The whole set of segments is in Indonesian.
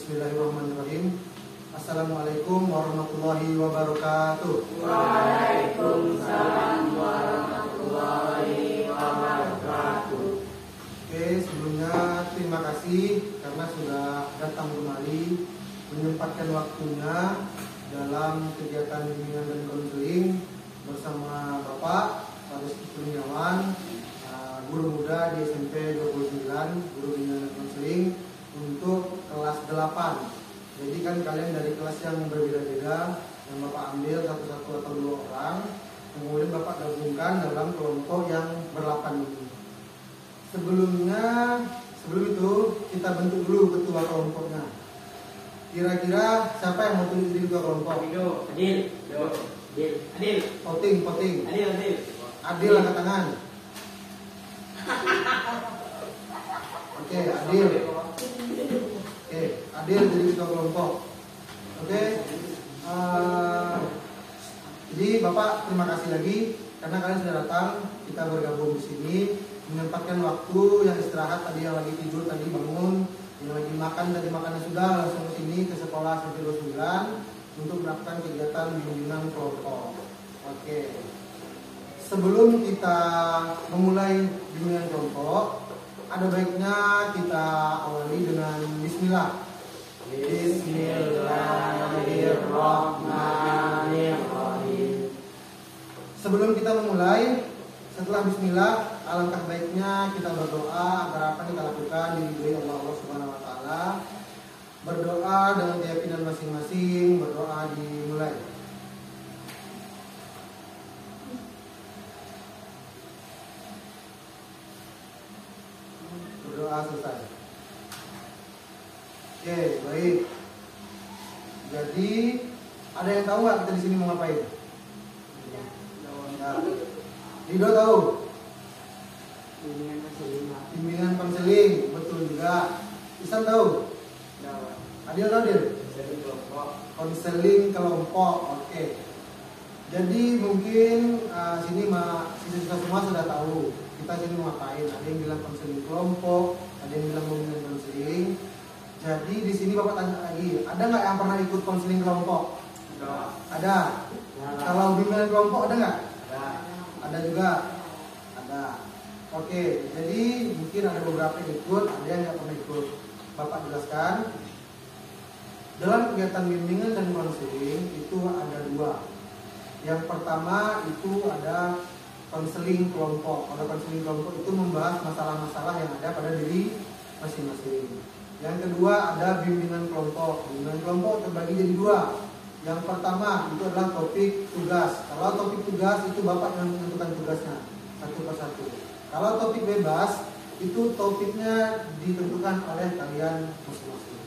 Bismillahirrahmanirrahim. Assalamualaikum warahmatullahi wabarakatuh. Waalaikumsalam warahmatullahi wabarakatuh. Oke, sebelumnya terima kasih karena sudah datang kembali menyempatkan waktunya dalam kegiatan bimbingan dan konseling bersama Bapak Rizky Kurniawan, guru muda di SMP 29, guru bimbingan dan konseling untuk kelas 8. Jadi kan kalian dari kelas yang berbeda-beda, yang Bapak ambil satu-satu atau 2 orang, kemudian Bapak gabungkan dalam kelompok yang ber-8 ini. Sebelum itu kita bentuk dulu ketua kelompoknya. Kira-kira siapa yang mau jadi ketua kelompok? Adil. Voting. Adil angkat tangan. Oke, Adil. Oke, Adil jadi ketua kelompok. Oke. Jadi Bapak terima kasih lagi karena kalian sudah datang. Kita bergabung di sini, menyempatkan waktu yang istirahat tadi, yang lagi tidur tadi bangun, yang lagi makan tadi makannya sudah langsung ke sini ke sekolah SMP 29 untuk melakukan kegiatan bimbingan kelompok. Oke. Sebelum kita memulai bimbingan kelompok, ada baiknya kita awali dengan bismillah. Bismillahirrahmanirrahim. Sebelum kita memulai, setelah bismillah, alangkah baiknya kita berdoa agar apa yang kita lakukan diridhoi Allah Subhanahu wa taala. Berdoa dengan keyakinan masing-masing, berdoa dimulai. Berdoa selesai. Oke, baik. Jadi ada yang tahu nggak kita di sini mau ngapain? Nah, Rido tahu? Bimbingan konseling, betul juga. Isan tahu? Adil tahu Adil? Konseling kelompok, oke. Jadi mungkin sini siswa semua sudah tahu kita sini mau ngapain. Ada yang bilang konseling kelompok, ada yang bilang bimbingan konseling. Jadi di sini Bapak tanya lagi, ada nggak yang pernah ikut konseling kelompok? Ada. Kalau bimbingan kelompok ada nggak? Ada juga. Ada. Oke, jadi mungkin ada beberapa yang ikut, ada yang nggak pernah ikut. Bapak jelaskan. Dalam kegiatan bimbingan dan konseling itu ada 2. Yang pertama itu ada konseling kelompok. Kalau konseling kelompok itu membahas masalah-masalah yang ada pada diri masing-masing. Yang kedua ada bimbingan kelompok. Bimbingan kelompok terbagi jadi 2. Yang pertama itu adalah topik tugas. Kalau topik tugas itu Bapak yang menentukan tugasnya satu persatu. Kalau topik bebas itu topiknya ditentukan oleh kalian masing-masing.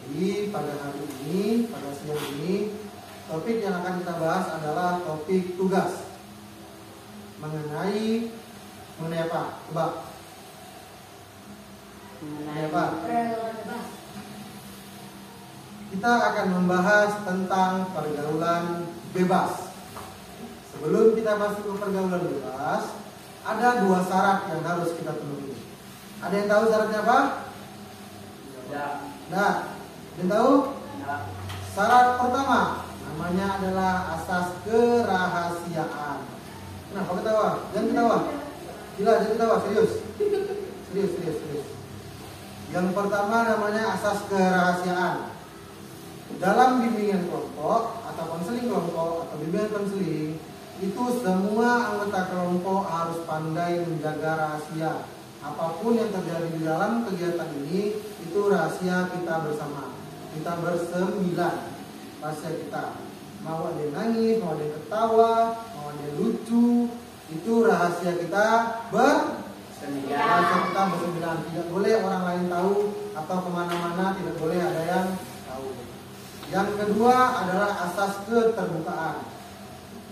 Jadi pada hari ini, pada siang ini, topik yang akan kita bahas adalah topik tugas. Mengenai apa? Coba. Mengenai apa? Kita akan membahas tentang pergaulan bebas. Sebelum kita masuk ke pergaulan bebas, ada 2 syarat yang harus kita penuhi. Ada yang tahu syaratnya apa? Nah, ada yang tahu? Syarat pertama namanya adalah asas kerahasiaan. Kenapa ketawa? Jangan ketawa. Gila, jangan ketawa, serius. Serius. Yang pertama namanya asas kerahasiaan. Dalam bimbingan kelompok atau konseling kelompok atau bimbingan konseling itu semua anggota kelompok harus pandai menjaga rahasia. Apapun yang terjadi di dalam kegiatan ini itu rahasia kita bersama. Kita bersembilan rahasia kita. Mau ada yang nangis, mau ada yang ketawa, mau ada yang lucu, itu rahasia kita bersembilan. Tidak boleh orang lain tahu atau kemana-mana, tidak boleh ada yang tahu. Yang kedua adalah asas keterbukaan.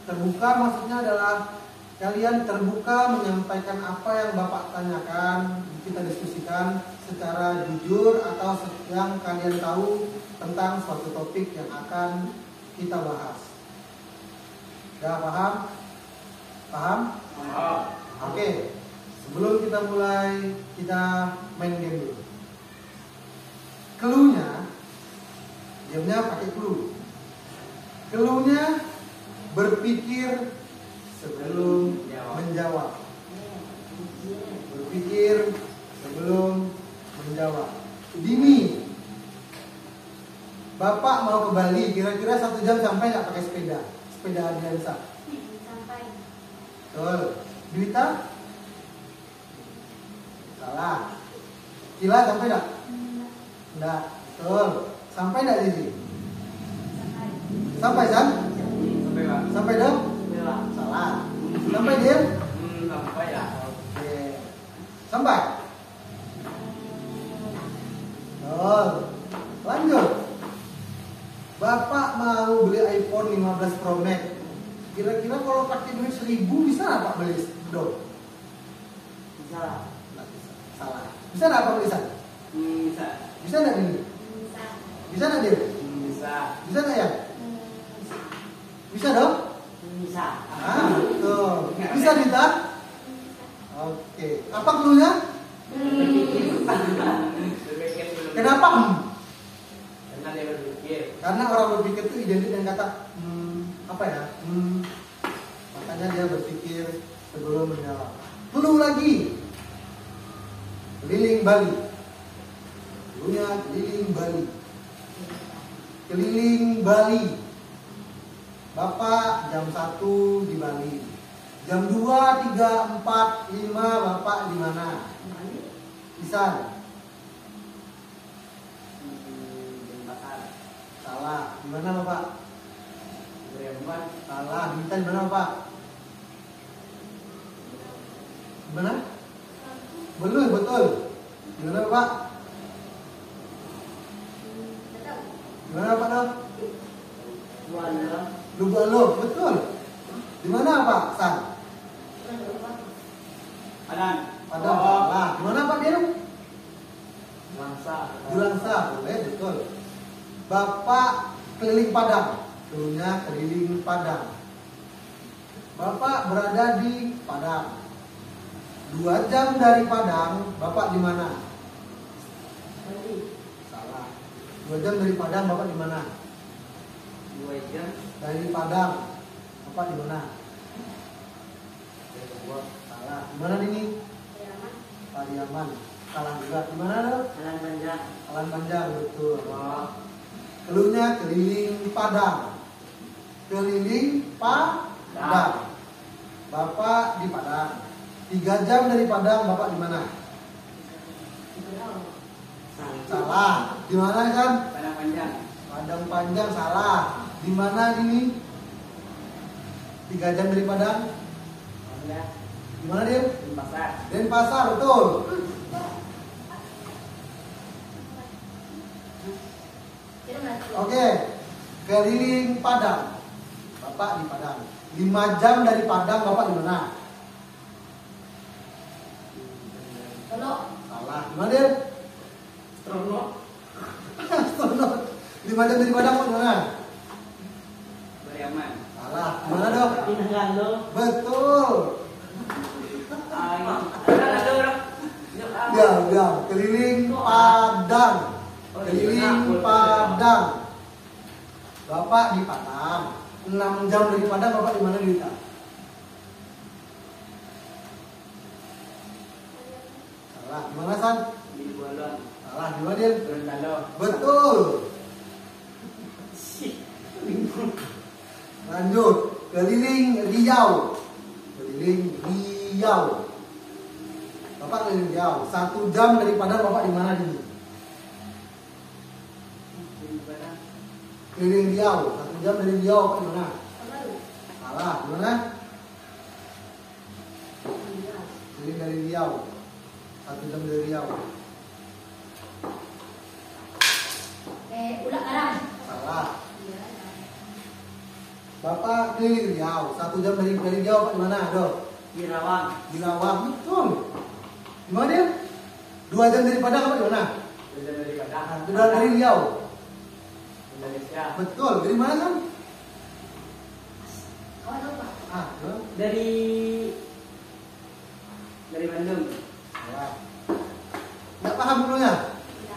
Terbuka maksudnya adalah kalian terbuka menyampaikan apa yang Bapak tanyakan, kita diskusikan secara jujur atau yang kalian tahu tentang suatu topik yang akan kita bahas. Ya, paham? Paham? Oke. Sebelum kita mulai, kita main game dulu. Cluenya Diamnya pakai clue. Clue-nya berpikir sebelum menjawab. Berpikir sebelum menjawab. Dini, Bapak mau ke Bali, kira-kira 1 jam sampai nggak pakai sepeda? Sepeda Adiansa. Sampai. Betul. Duita? Salah. Kila sampai nggak? Enggak. Betul. Sampai nggak Zizi? Sampai. Sampai San? Sampai Pak. Sampai dong? Sampai Pak. Salah. Sampai dia? Sampai ya. Oke. Sampai. Betul. Lanjut. Bapak mau beli iPhone 15 Pro Max. Kira-kira kalau pakai duit 1.000 bisa nggak Pak beli? Dong. Bisa. Nggak bisa. Salah. Bisa nggak Pak beli San? Bisa. Bisa nggak ini? Bisa. Bisa nggak dia? Bisa. Bisa nggak ya? Bisa dong? Bisa. Ah, betul. Bisa Dita? Oke. Apa cluenya? Berpikir sebelum. Kenapa? Karena dia berpikir. Karena orang berpikir itu identik dengan kata apa ya? Makanya dia berpikir sebelum menjawab. Clue lagi. Keliling Bali. Cluenya keliling Bali. Keliling Bali. Bapak jam 1 di Bali. Jam 2, 3, 4, 5 Bapak di mana? Isan. Jembatan. Salah. Di mana Bapak? Berempat. Salah. Minta di mana Bapak? Di mana? Belum, betul. Di mana Bapak? Di mana Bapak dong? Buana. Lubalo, betul. Di mana Pak? San? Padang. Padang. Salah. Di mana Pak dia? Langsa. Di Langsa, boleh, betul. Bapak keliling Padang. Dulunya keliling Padang. Bapak berada di Padang. 2 jam dari Padang, Bapak di mana? Salah. 2 jam dari Padang, Bapak di mana? 2 jam. Dari Padang, Bapak di mana? Berbuat. Salah. Di mana ini? Pariaman. Salah juga. Di mana dong? Jalan panjang. Alan Panjang, betul. Oh. Keluarnya keliling Padang. Keliling Padang. Bapak di Padang. 3 jam dari Padang, Bapak di mana? Salah. Di mana kan? Padang panjang. Padang Panjang, salah. Di mana ini? 3 jam dari Padang. Ada. Di mana dia? Di pasar. Denpasar, betul. Oke. Keliling Padang. Bapak di Padang. 5 jam dari Padang, Bapak di mana? Salah. Di mana dia? Trono. Sono. 5 jam dari Padang, Bapak di mana? Beriaman. Salah. Di mana dong? Pinangalo. Betul. Ya, keliling Padang. Keliling Padang. Bapak di Padang. 6 jam dari Padang, Bapak di mana Dita? Salah. Di mana San? Di Bolon. Salah. Di mana dia? Gorontalo. Betul. Lanjut. Keliling Riau. Keliling Riau. Bapak keliling Riau. 1 jam dari Padang, Bapak di mana ini? Keliling Riau. 1 jam dari Riau, Bapak di mana? Salah. Di mana? Keliling dari Riau. 1 jam dari Riau. Ulang arang. Salah. Bapak keliling Riau. 1 jam dari Riau, Bapak di mana? Aduh. Di Rawang. Di Rawang, betul. Di mana dia? 2 jam dari Padang, Bapak di mana? Sudah dari Padang. Nah, 2 dari Riau. Indonesia. Betul. Dari mana kan? Ah, betul. Dari Bandung. Salah. Nggak paham dulunya?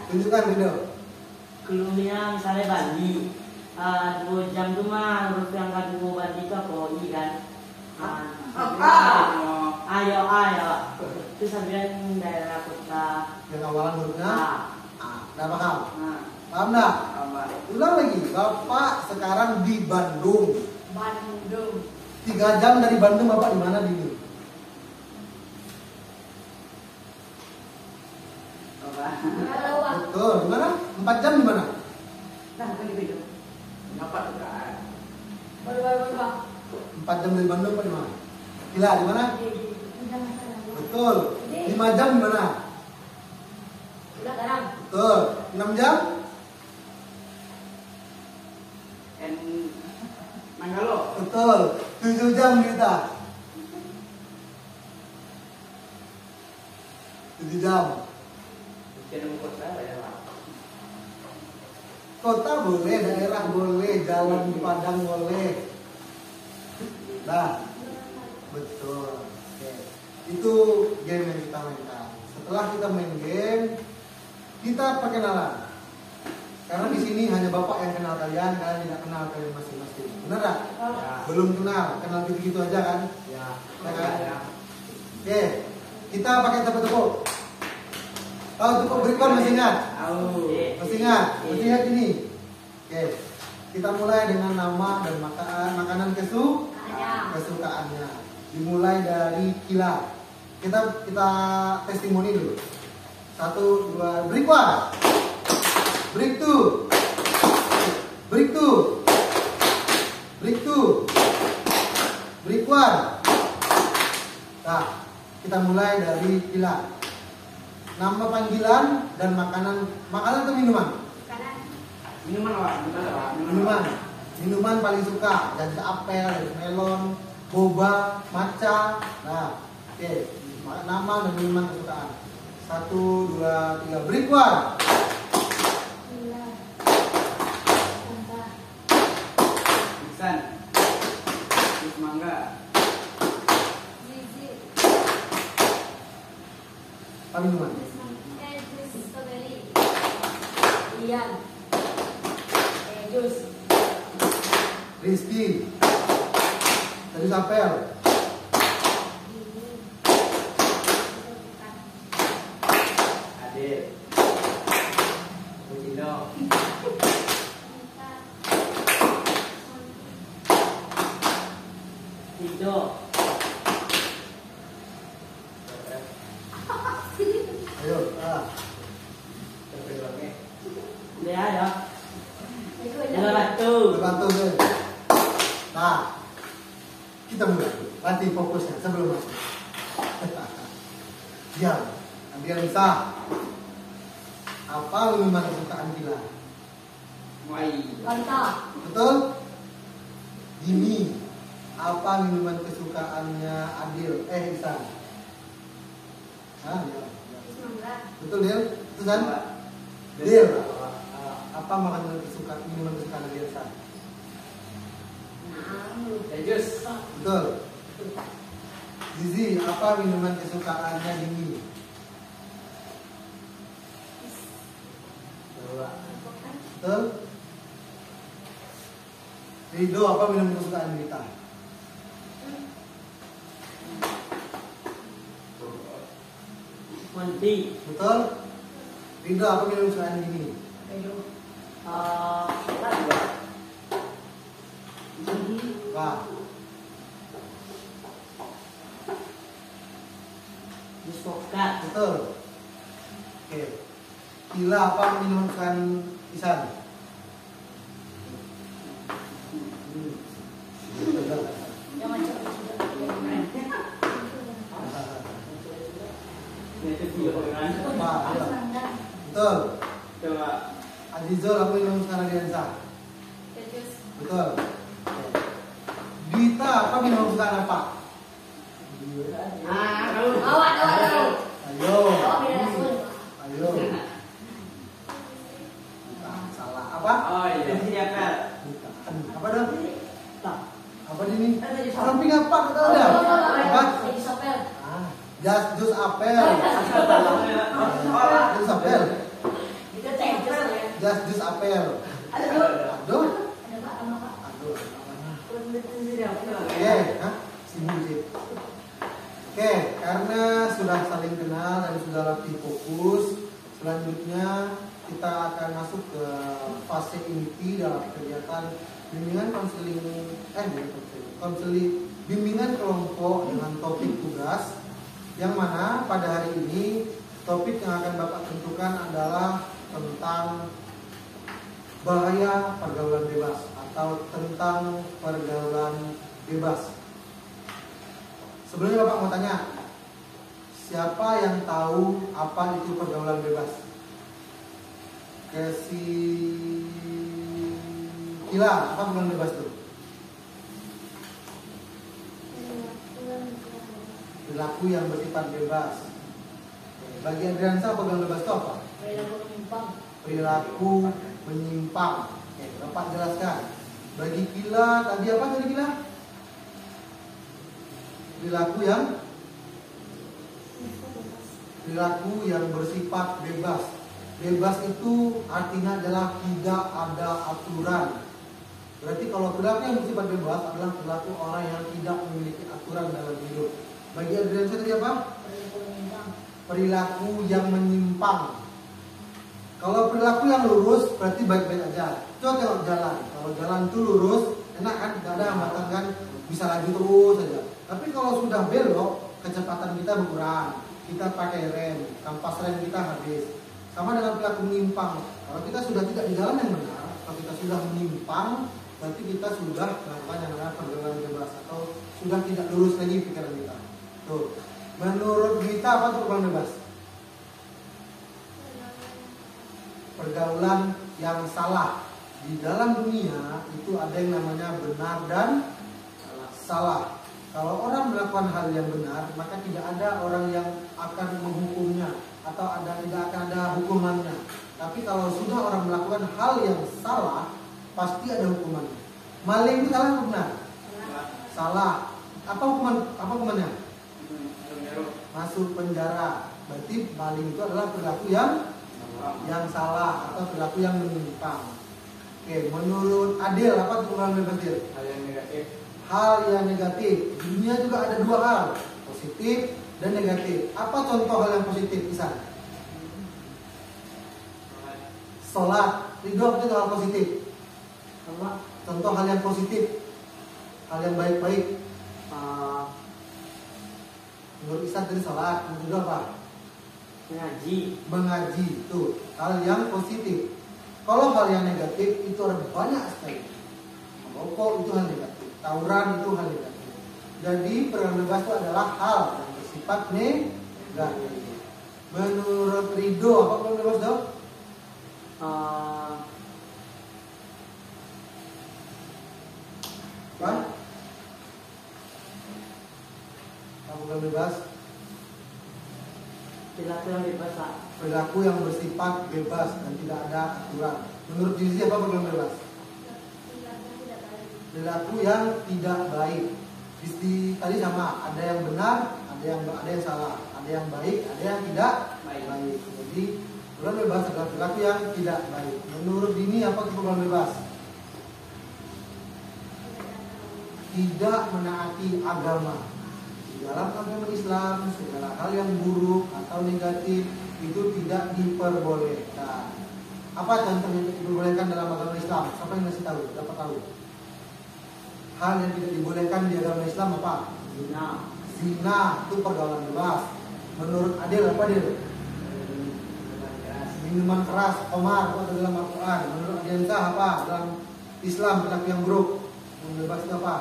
Tunjukkan video. Cluenya misalnya bandi 2 jam tuh mah huruf yang kedua bandi itu apa i kan. Ayo itu sampean daerah kota Yang awalan hurufnya A. Nah, paham? Nah, Paham nggak? apa? Ulang lagi. Bapak sekarang di Bandung. Bandung. 3 jam dari Bandung Bapak di mana dulu? Apa? Kalau Betul. Di mana? 4 jam di mana? Nah, kan gitu. Ngapa tuh kan? berubah. 4 jam dari Bandung Pak di mana? Gila di mana? Udah masalah. Betul. 5 jam di mana? Udah garam. Betul. 6 jam? Manggalo. Betul. 7 jam kita. 7 jam. Jangan kota ya, Pak. Kota boleh, daerah boleh, jalan di Padang boleh. Nah, betul. Oke. Itu game yang kita mainkan. Setelah kita main game, kita perkenalan. Karena di sini hanya Bapak yang kenal kalian tidak kenal kalian masing-masing. Benar nggak? Ya. Belum kenal gitu-gitu aja kan? Ya. Ya kan? Ya. Oke, kita pakai tepuk-tepuk. Tahu tepuk berikut masih ingat? Tahu. Masih ingat? Masih ingat ini? Oke, kita mulai dengan nama dan makanan kesukaannya. Dimulai dari Kila. Kita testimoni dulu. 1, 2, break 1. Break 2. Break 2. Break 2. Break 1. Nah, kita mulai dari Kila. Nama panggilan dan makanan atau minuman? Kanan. Minuman apa? Minuman paling suka. Jadi apel, jadi melon, boba, matcha. Nah, oke. Nama dan minuman kesukaan. 1, 2, 3. Break 1. Gula. Tambah. Iksan. Jus mangga. Zizi. Apa minuman? Jus strawberry. Ian. Jus. Rizky. Tadi apel. Adil. Bucino. Tido. Ayo. Terpilihnya. Dia ya. Jangan batu. Bantu deh. Nah, kita mulai. Latih fokusnya sebelum masuk. Diam. Ambil bisa. Apa minuman kesukaan Gila? Muai. Ganta. Betul? Jimmy. Apa minuman kesukaannya Adil? Ihsan. Hah? Ya. Jus mangga. Betul, Dil? Itu kan? Dil. Apa makanan minuman kesukaan Adil, Ihsan? Jus. Betul. Zizi, apa minuman kesukaannya Jimmy? Betul. Rido, apa minuman kesukaan Rita? Monty. Betul. Rido, apa minuman kesukaan Jimmy? Wah, Jus Vokal. betul. Oke. Gila, apa minuman kesukaan Ihsan? Yang macam Itu dia kan. Wah, iya. Jus mangga. Betul. Coba. Azizul, apa minuman kesukaan Adiansa? Jus. Betul. Oke. Dita, apa minuman kesukaan apa? Tahu. Awak. Ayo. Awak beda nasun. Ayo. Bukan, salah. Apa? Oh iya. Jus apel. Bukan. Apa dong? Tak. Apa ini? Samping apa? Kita ada. Apa? Jus apel. Ah, jus apel. Jus apel. Itu jus ya. Jus apel. apel. Aduh. Aduh. Ada Pak, sama Pak. Aduh. Ya. Hah? Sini. Oke, karena sudah saling kenal dan sudah latih fokus, selanjutnya kita akan masuk ke fase inti dalam kegiatan bimbingan bimbingan kelompok dengan topik tugas, yang mana pada hari ini topik yang akan Bapak tentukan adalah tentang bahaya pergaulan bebas atau tentang pergaulan bebas. Sebelumnya Bapak mau tanya, siapa yang tahu apa itu pergaulan bebas? Kila, apa pergaulan bebas itu? Perilaku yang bersifat bebas. Bagi Adriansa pergaulan bebas itu apa? Perilaku menyimpang. Perilaku menyimpang. Oke, Bapak jelaskan. Bagi Kila tadi apa tadi Kila? Perilaku yang bersifat bebas. Bebas itu artinya adalah tidak ada aturan. Berarti kalau perilaku yang bersifat bebas adalah perilaku orang yang tidak memiliki aturan dalam hidup. Bagi Adrian tadi apa? Perilaku menyimpang. Perilaku yang menyimpang. Kalau perilaku yang lurus berarti baik-baik aja. Coba tengok jalan. Kalau jalan itu lurus, enak kan? Tidak ada hambatan kan? Bisa laju terus saja. Tapi kalau sudah belok, kecepatan kita berkurang. Kita pakai rem, kampas rem kita habis. Sama dengan perilaku menyimpang. Kalau kita sudah tidak di jalan yang benar, kalau kita sudah menyimpang, berarti kita sudah melakukan yang namanya pergaulan bebas atau sudah tidak lurus lagi pikiran kita. Tuh. Menurut kita apa itu pergaulan bebas? Pergaulan yang salah. Di dalam dunia itu ada yang namanya benar dan salah. Kalau orang melakukan hal yang benar, maka tidak ada orang yang akan menghukumnya atau tidak akan ada hukumannya. Tapi kalau sudah orang melakukan hal yang salah, pasti ada hukumannya. Maling itu salah atau benar? Salah. Apa hukumannya? Masuk penjara. Berarti maling itu adalah perilaku yang salah atau perilaku yang menyimpang. Oke, menurut Adil apa itu pergaulan bebas Adil? Hal yang negatif. Dunia juga ada dua hal, positif dan negatif. Apa contoh hal yang positif Isan? Sholat. Ridho itu hal positif. Contoh hal yang positif, hal yang baik-baik. Menurut Isan tadi sholat, menurut Ridho apa? Mengaji itu hal yang positif. Kalau hal yang negatif itu ada banyak sekali. Merokok itu hal negatif. Tawuran itu hal negatif. Jadi pergaulan bebas itu adalah hal yang bersifat negatif. Menurut Ridho apa pergaulan bebas dong? Apa? Pergaulan bebas? Perilaku yang bebas, Pak. Perilaku yang bersifat bebas dan tidak ada aturan. Menurut Jizi apa pergaulan bebas? Perilaku yang tidak baik. Tadi sama, ada yang benar, ada yang salah, ada yang baik, ada yang tidak baik. Jadi pergaulan bebas adalah perilaku yang tidak baik. Menurut Dini apa itu pergaulan bebas? Tidak menaati agama. Di dalam agama Islam segala hal yang buruk atau negatif itu tidak diperbolehkan. Apa contoh yang diperbolehkan dalam agama Islam? Siapa yang masih tahu? Dapat tahu? Hal yang tidak dibolehkan di agama Islam apa? Zina itu pergaulan bebas. Menurut Adil apa Adil? Minuman keras, khamar itu ada dalam Al-Quran. Menurut Adiansa apa? Dalam Islam perilaku yang buruk. Yang bebas itu apa?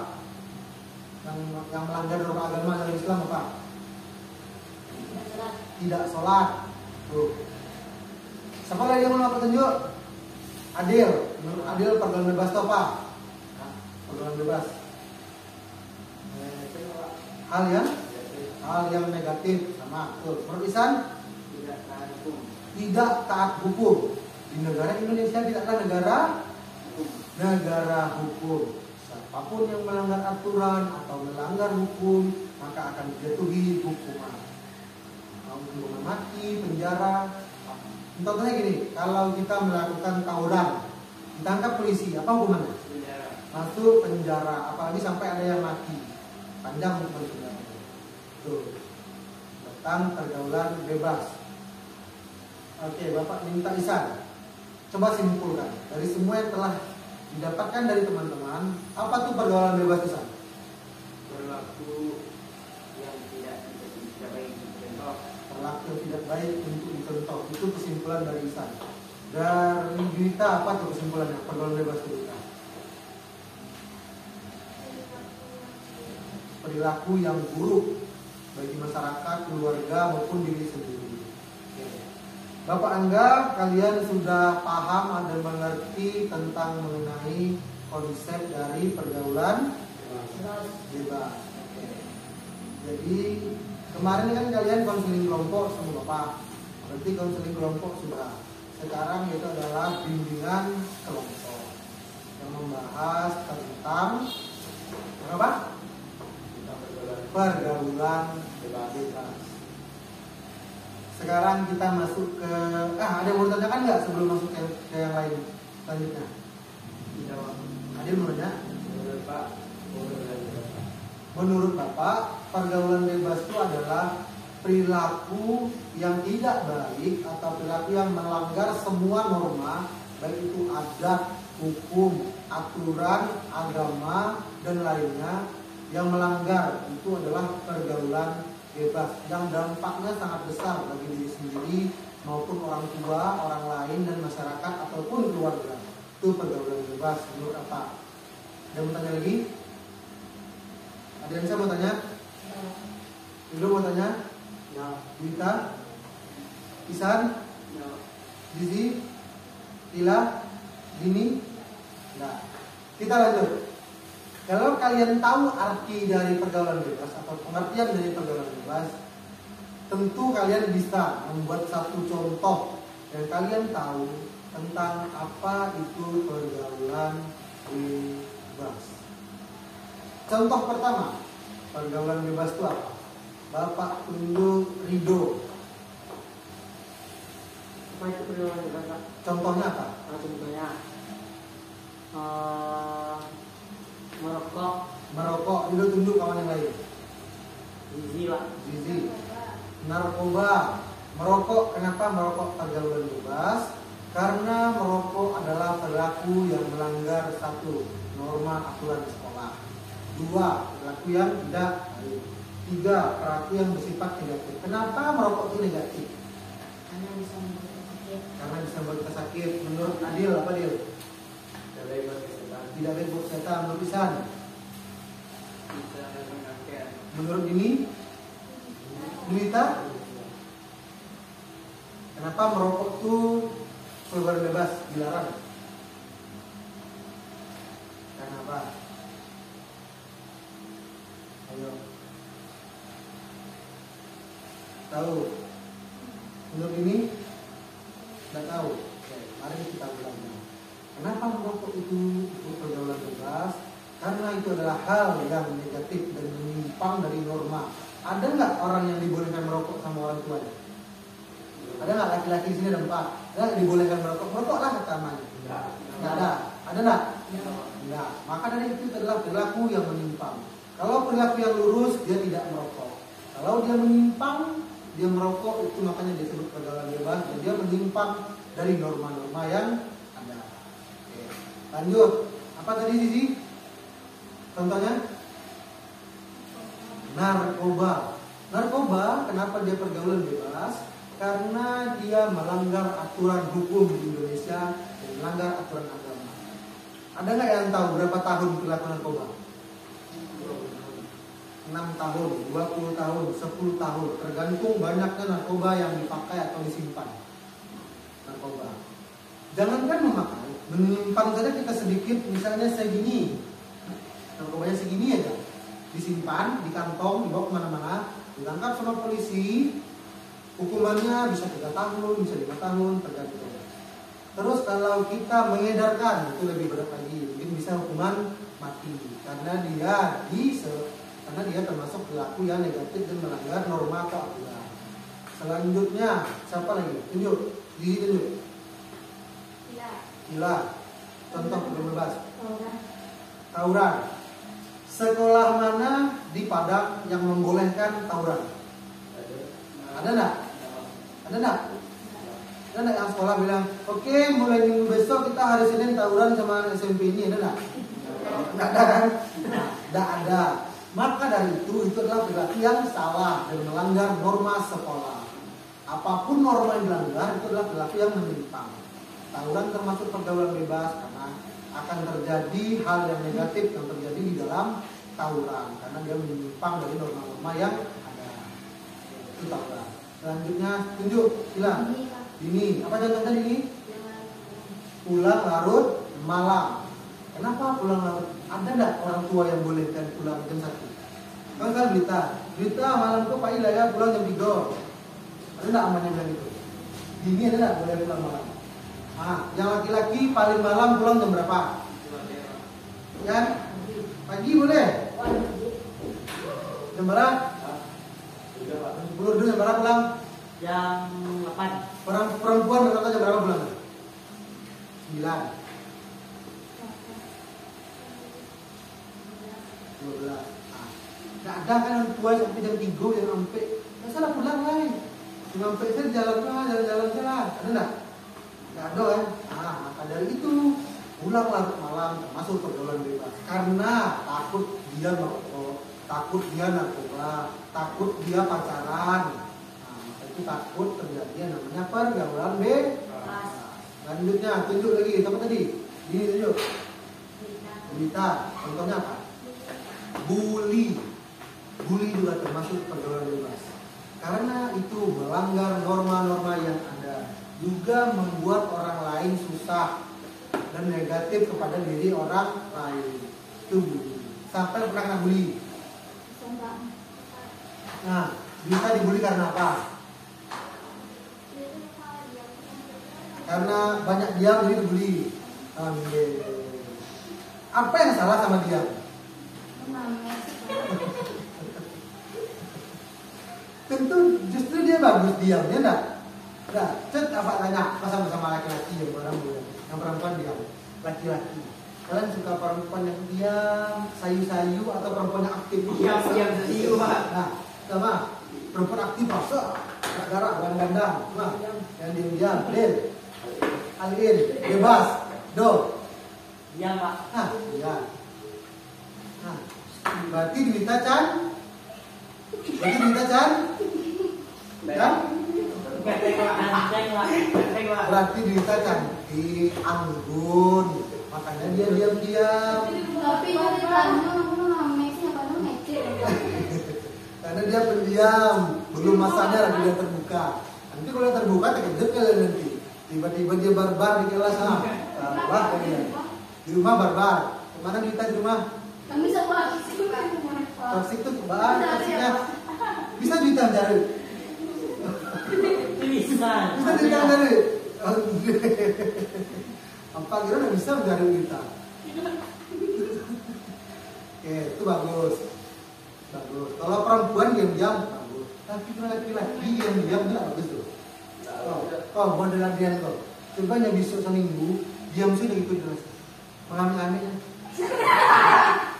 Yang melanggar norma agama dalam Islam apa? Tidak sholat. Tuh. Siapa lagi yang mau petunjuk? Adil. Menurut Adil pergaulan bebas itu apa? Pergaulan bebas. Hal yang negatif sama. Tuh. Menurut Isan? Tidak taat hukum. Di negara Indonesia kita adalah negara hukum. Siapapun yang melanggar aturan atau melanggar hukum maka akan dijatuhi hukuman. Hukuman mati, penjara. Contohnya gini, kalau kita melakukan tawuran, ditangkap polisi, apa hukumannya? Penjara. Masuk penjara, apalagi sampai ada yang mati, panjang hukuman penjara. Tuh, tentang pergaulan bebas. Oke, Bapak minta Ihsan, coba simpulkan dari semua yang telah didapatkan dari teman-teman, apa tuh pergaulan bebas Ihsan? Berlaku yang tidak baik dicontoh. Perilaku yang tidak baik untuk dicontoh, itu kesimpulan dari Ihsan. Dari Juwita, apa tuh kesimpulannya pergaulan bebas Juwita? Perilaku yang buruk bagi masyarakat, keluarga maupun diri sendiri. Oke. Bapak anggap kalian sudah paham dan mengerti tentang mengenai konsep dari pergaulan bebas. Oke. Jadi kemarin kan kalian konseling kelompok sama Bapak. Berarti konseling kelompok sudah. Sekarang itu adalah bimbingan kelompok yang membahas tentang apa? Pergaulan bebas. Sekarang kita masuk ke ada yang mau tanyakan nggak sebelum masuk ke yang lain selanjutnya? Adil mau nanya? Menurut Bapak, pergaulan bebas itu adalah perilaku yang tidak baik atau perilaku yang melanggar semua norma, baik itu adat, hukum, aturan, agama, dan lainnya. Yang melanggar itu adalah pergaulan bebas yang dampaknya sangat besar bagi diri sendiri maupun orang tua, orang lain, dan masyarakat ataupun keluarga. Itu pergaulan bebas menurut apa? Ada yang mau tanya lagi? Ada yang saya mau tanya? Dulu mau tanya? Ya. Wita? Ihsan? Ya. Zizi? Tila? Dini? Nah, kita lanjut. Kalau kalian tahu arti dari pergaulan bebas atau pengertian dari pergaulan bebas, tentu kalian bisa membuat satu contoh dan kalian tahu tentang apa itu pergaulan bebas. Contoh pertama, pergaulan bebas itu apa? Bapak tunjuk Rido. Apa itu pergaulan bebas, Pak? Contohnya apa? Contohnya merokok. Rido tunjuk kawan yang lain. Zizi, Pak. Zizi. Narkoba. Merokok, kenapa merokok pergaulan bebas? Karena merokok adalah perilaku yang melanggar satu, norma aturan sekolah. Dua, perilaku yang tidak baik. Tiga, perilaku yang bersifat negatif. Kenapa merokok itu negatif? Karena bisa membuat sakit. Karena bisa membuat kita sakit. Menurut Adil, apa Adil? Tidak baik buat kesehatan. Tidak baik buat kesehatan. Menurut Ihsan? Bisa mengakhir. Menurut ini? Duita? Kenapa merokok itu pergaulan bebas dilarang? Karena apa? Ayo. Tahu? Menurut ini? Tidak tahu. Oke, mari kita ulang. Kenapa merokok itu pergaulan bebas? Karena itu adalah hal yang negatif dan menyimpang dari norma. Ada nggak orang yang dibolehkan merokok sama orang tuanya? Ada nggak laki-laki di sini ada 4? Ada nggak dibolehkan merokok? Merokoklah katanya. Nggak ada. Ada nggak? Nggak. Maka dari itu adalah perilaku yang menyimpang. Kalau perilaku yang lurus dia tidak merokok. Kalau dia menyimpang dia merokok, itu makanya disebut pergaulan bebas dan dia menyimpang dari norma-norma yang ada. Oke. Lanjut. Apa tadi Zizi? Contohnya? Narkoba. Narkoba, kenapa dia pergaulan bebas? Karena dia melanggar aturan hukum di Indonesia dan melanggar aturan agama. Ada nggak yang tahu berapa tahun perilaku narkoba? 6 tahun, 20 tahun, 10 tahun, tergantung banyaknya narkoba yang dipakai atau disimpan. Narkoba. Jangankan memakai, menyimpan saja kita sedikit, misalnya segini, narkobanya segini aja, disimpan di kantong, dibawa kemana-mana, ditangkap sama polisi, hukumannya bisa 3 tahun, bisa 5 tahun, tergantung. Terus kalau kita mengedarkan, itu lebih berat lagi, mungkin bisa hukuman mati, karena dia termasuk perilaku yang negatif dan melanggar norma atau aturan. Selanjutnya, siapa lagi? Tunjuk, Gigi tunjuk. Gila. Contoh problem bebas. Tawuran. Sekolah mana di Padang yang membolehkan tawuran? Ada enggak? Ada enggak? Ada enggak yang sekolah bilang, oke, mulai minggu besok kita hari Senin tawuran sama SMP ini, ada enggak? Enggak ada kan? Enggak ada. Maka dari itu adalah perilaku yang salah dan melanggar norma sekolah. Apapun norma yang dilanggar itu adalah perilaku yang menyimpang. Tawuran termasuk pergaulan bebas karena akan terjadi hal yang negatif yang terjadi di dalam tawuran karena dia menyimpang dari norma-norma yang ada. Itu tawuran. Selanjutnya tunjuk, bilang. Dini, apa contohnya dini? Pulang larut malam. Kenapa pulang larut? Ada enggak orang tua yang bolehkan pulang jam 1? Kalau kan berita malam tuh Pak Ila ya pulang jam 3. Ada enggak amannya bilang gitu? Dini ada enggak boleh pulang malam? Nah, yang laki-laki paling malam pulang jam berapa? Ya? Pagi boleh? Jam berapa? Jam 10 dulu jam berapa pulang? Jam 8. Perempuan rata-rata jam berapa pulang? 9. 12. Nah, nggak ada kan orang tua sampai jam 3 yang sampai. Nggak salah pulang lah. Sampai saya jalan-jalan. Ada nggak? Nggak ada kan? Nah, maka dari itu pulang larut malam termasuk pergaulan bebas. Karena takut dia merokok, takut dia narkoba, takut dia pacaran. Nah, maka itu takut terjadi yang namanya pergaulan bebas. Lanjutnya, tunjuk lagi. Apa tadi? Ini tunjuk. Berita. Contohnya apa? Bully juga termasuk pergaulan bebas karena itu melanggar norma-norma yang ada, juga membuat orang lain susah dan negatif kepada diri orang lain. Itu bully. Sampai pernah kena bully. Nah, bisa dibully karena apa? Karena banyak diam jadi dibully. Apa yang salah sama diam? Tentu justru dia bagus diamnya enggak? Nah, cet apa tanya sama laki-laki yang orang boleh, yang perempuan diam. Laki-laki. Kalian suka perempuan yang diam, sayu-sayu atau perempuan yang aktif? Diam sayu, Pak. Nah, sama perempuan aktif masa garang gandang. Nah, yang diam-diam, Alin, bebas, do. Diam, Pak. Nah, iya. Nah, berarti diminta Chan? Ya? Berarti diminta cantik, anggun. Makanya dia diam-diam. Tapi jadi Karena dia pendiam, belum masanya lagi dia terbuka. Nanti kalau dia terbuka terkejut kalian nanti. Tiba-tiba dia barbar di kelas. Wah, kalian. Di rumah barbar. Kemana kita di rumah? kami semua Toksik tuh kebaan, toksiknya. Bisa jutaan cari. Bisa Bisa cari. Apa kira nggak bisa mencari kita? Oke, itu bagus. Kalau perempuan diam-diam bagus. Tapi kalau laki-laki diam-diam itu nggak bagus tuh. Modelan dia tuh. Coba nya besok seminggu diam sih gitu jelas. Mengambil-ambil.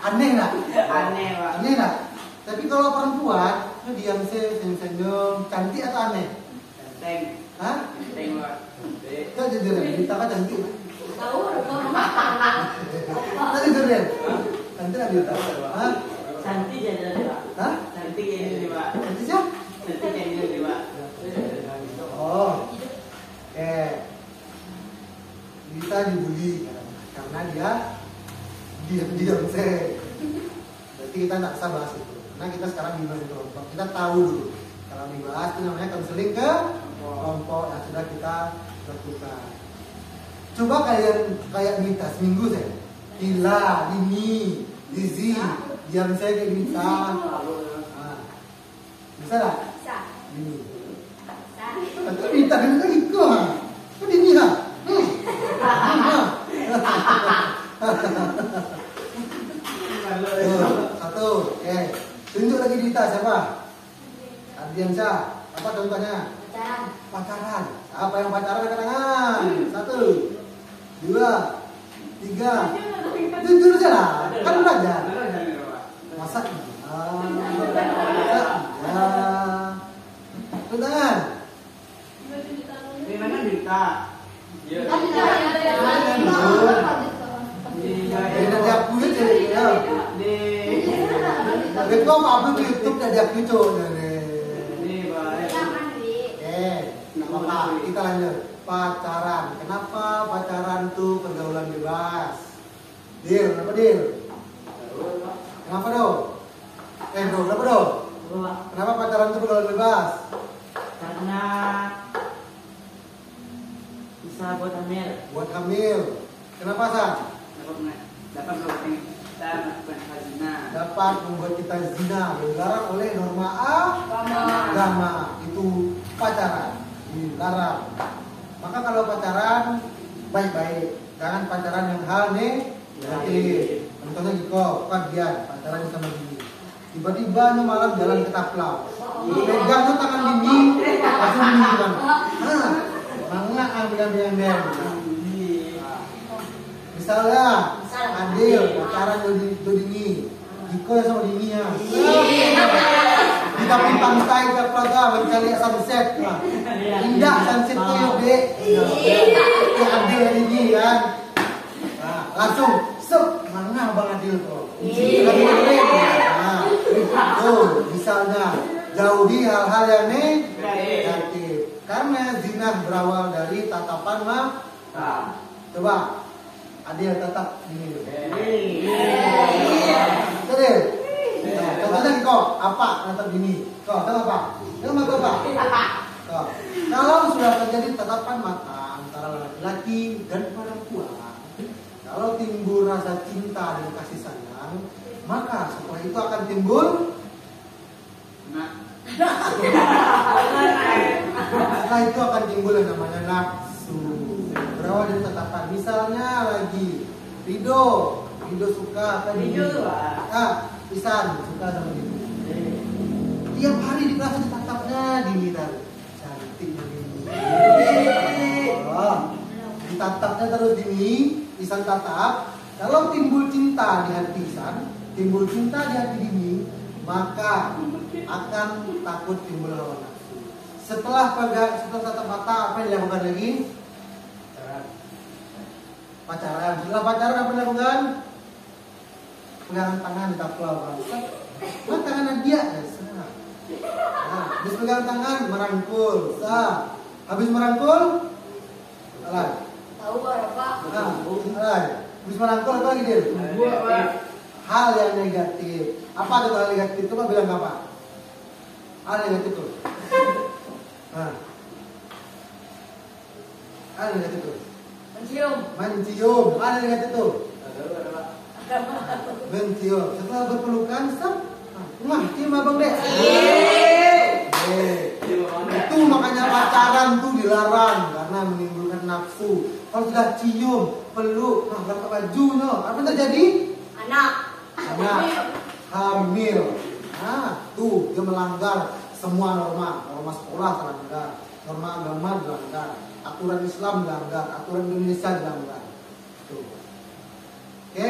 Aneh nggak? Aneh nggak? Tapi kalau perempuan itu diam sih, senyum-senyum, cantik atau aneh? Teng. Hah? Teng, Pak. Kita jujur ya, kita kan cantik. tahu Kita jujur ya, cantik nggak kita? Hah? Cantik aja, Pak. Hah? Cantik ini, Pak. Cantik sih? Cantik ini, Pak. Oh, kita dibully karena dia diam sih. Berarti kita nggak usah bahas itu. Karena kita sekarang di kelompok, kita tahu dulu. Kalau dibahas itu namanya konseling ke kelompok yang sudah kita lakukan. Coba kalian kayak Mita seminggu saya. Gila, Dini, Dizi, diam saya kayak Mita. Nah, bisa nggak? bisa Dini. Tapi Mita kan kita ikut. Kan Dini lah. Satu, oke. Tunjuk lagi Dita siapa? Ardiansa. Apa contohnya? Pacaran. Siapa yang pacaran angkat tangan? 1, 2, 3. Jujur aja lah, kan belajar. Masa iya? Masa iya? Tepuk tangan. Di mana Dita? Dari aku aja ya. Betul apa di YouTube dari aku coba Ini baik. nggak apa-apa. Kita lanjut. Pacaran. Kenapa pacaran tuh pergaulan bebas? Deal, kenapa deal? Kenapa dong? Bro, kenapa dong? Kenapa pacaran tuh pergaulan bebas? Karena bisa buat hamil. Buat hamil. Kenapa San? Dapat kita melakukan zina. Dapat membuat kita zina, dilarang oleh norma agama. Itu pacaran, dilarang. Maka kalau pacaran baik-baik, jangan pacaran yang hal negatif. Contohnya Giko, kan dia pacaran sama Dini. Tiba-tiba malam jalan ke Taplau. Pegangnya tangan Dini, langsung Dini gimana? Mangga ambil-ambil. Misalnya, Adil pacaran Dini, Giko yang sama Dini ya. Di tepi pantai ke Praga mencari sunset, indah sunset tuh yuk dek. Ya Adil yang Dini kan, langsung sep mana bang Adil tuh. Tuh misalnya jauhi hal-hal yang negatif. Karena zina berawal dari tatapan mata. Coba Adil tetap gini dulu. Adil. Contohnya kok apa tetap gini? Kok tahu apa? Tahu apa? Kok. Kalau sudah terjadi tatapan mata antara laki-laki dan perempuan, kalau timbul rasa cinta dan kasih sayang, maka setelah itu akan timbul setelah itu akan timbul yang namanya nafsu. Berawal dari tatapan. Misalnya lagi Rido suka kan Rido. Isan suka sama Dini. Tiap hari di kelas ditatapnya Dini tadi. Cantik Dini. Ditatapnya terus Dini, Isan tatap. Kalau timbul cinta di hati Isan, timbul cinta di hati Dini, maka akan takut timbul hawa nafsu. Setelah tatap mata, apa yang dilakukan lagi? Pacaran. Setelah pacaran apa yang dilakukan? Pegangan tangan di taplau. Nah, tangan dia. Habis pegang tangan, merangkul. Habis merangkul, salah. Tahu apa? Habis merangkul apa lagi dia? Hal yang negatif. Apa itu hal negatif? Coba bilang apa? Hal negatif itu. Hal negatif itu. Mencium. Hal negatif itu. Mencium. Setelah berpelukan, cium abang deh. Itu makanya pacaran tuh dilarang karena menimbulkan nafsu. Kalau sudah cium, peluk, buka baju, apa yang terjadi? Anak hamil. Tuh dia melanggar semua norma sekolah dilanggar, norma agama dilanggar, aturan Islam dilanggar, aturan Indonesia dilanggar. Tuh. Oke.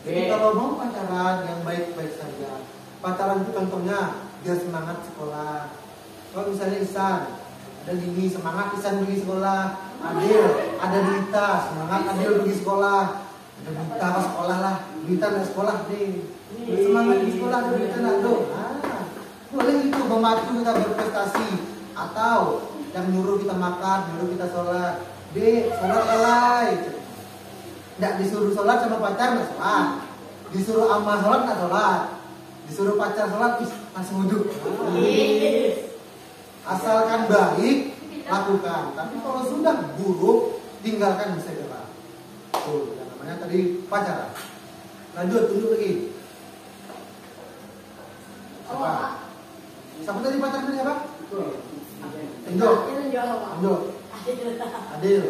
Jadi kalau mau pacaran yang baik-baik saja. Pacaran itu contohnya biar semangat sekolah. Kalau misalnya Isan ada Dini semangat Isan pergi sekolah, Adil ada Dita semangat Adil pergi sekolah, ada Dita ke sekolah lah, Dita nggak sekolah deh, semangat di sekolah ada Dita nggak dong. Boleh itu memacu kita berprestasi, atau yang nyuruh kita makan, nyuruh kita sholat, sholat alay. Nggak disuruh sholat sama pacar nggak sholat, disuruh ama sholat nggak sholat, disuruh pacar sholat langsung wudhu. Asalkan baik lakukan, tapi kalau sudah buruk tinggalkan segera. Tuh, yang namanya tadi pacaran. Lanjut, tunjuk lagi. Siapa tadi pacar tadi apa? Tunjuk. Adil.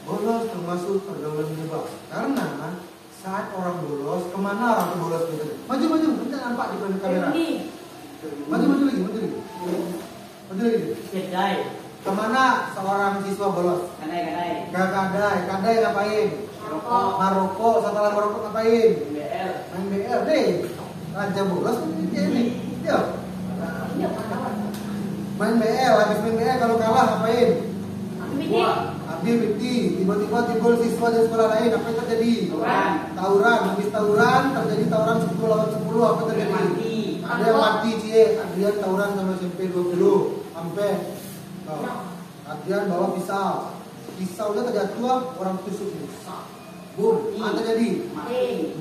Bolos termasuk pergaulan bebas. Karena saat orang bolos, kemana orang tuh bolos gitu? Maju, kita nampak di kamera. Maju lagi. Kedai. Kemana seorang siswa bolos? Kadai. Ke Kadai. Kadai ngapain? Rokok. Maroko. Setelah merokok ngapain? BL. Main BL deh. Raja bolos ini. Yuk. Iya, kawan. Main BL. Habis main BL kalau kalah ngapain? Ini. Habis Witi. Tiba-tiba timbul siswa dari sekolah lain. Apa yang terjadi? Tawuran. Habis tawuran terjadi tawuran 10 lawan 10. Apa yang terjadi? Mati. Ada yang mati cie. Adrian tawuran sama SMP 20 sampai Adrian bawa pisau. Pisaunya terjatuh, orang tusuk nih. Boom, apa terjadi?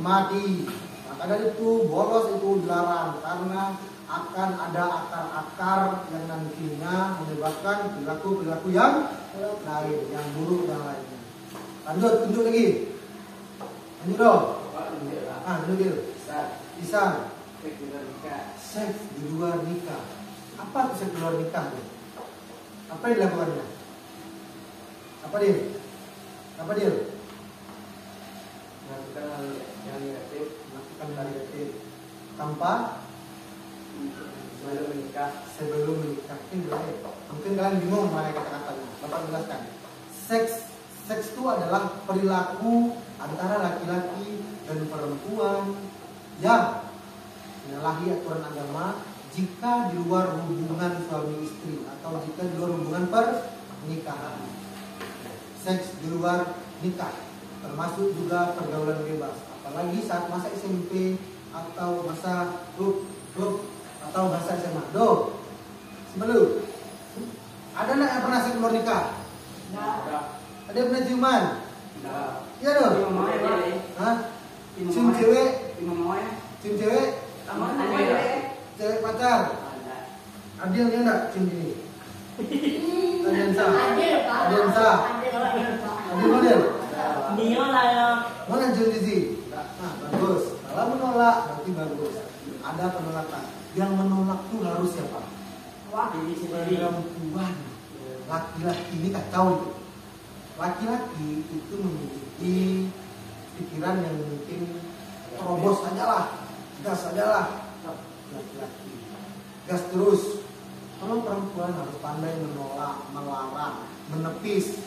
Mati. Maka dari itu bolos itu dilarang karena akan ada akar-akar yang nantinya menyebabkan perilaku-perilaku yang lain, yang buruk dan lainnya. Lanjut, tunjuk lagi. Lanjut dong. Tunjuk. Pisang. Seks di luar nikah. Apa itu seks di luar nikah? Apa yang dilakukannya? Apa dia? Melakukan hal yang negatif. Melakukan hal negatif tanpa sebelum menikah. Mungkin kalian bingung mana kata-katanya. Bapak jelaskan. Seks itu adalah perilaku antara laki-laki dan perempuan yang menyalahi aturan agama jika di luar hubungan suami istri atau jika di luar hubungan pernikahan. Seks di luar nikah termasuk juga pergaulan bebas, apalagi saat masa SMP atau masa klub atau masa SMA. Sebelum ada nggak yang pernah seks di luar nikah? Ada yang pernah ciuman? Iya dong. Hah? Cium cewek? Cium cewek? Cewek pacar? Adil dia enggak cium ini? Adil sah? Adil sah? Adil model? Dia lah ya. Mana cium di sini? Nah, bagus. Kalau menolak berarti bagus. Ada penolakan. Yang menolak itu harus siapa? Diri sendiri. Perempuan. Laki-laki ini kacau itu. Laki-laki itu memiliki pikiran yang mungkin terobos aja lah, gas aja lah. Laki-laki gas terus. Kalau perempuan harus pandai menolak, melarang, menepis.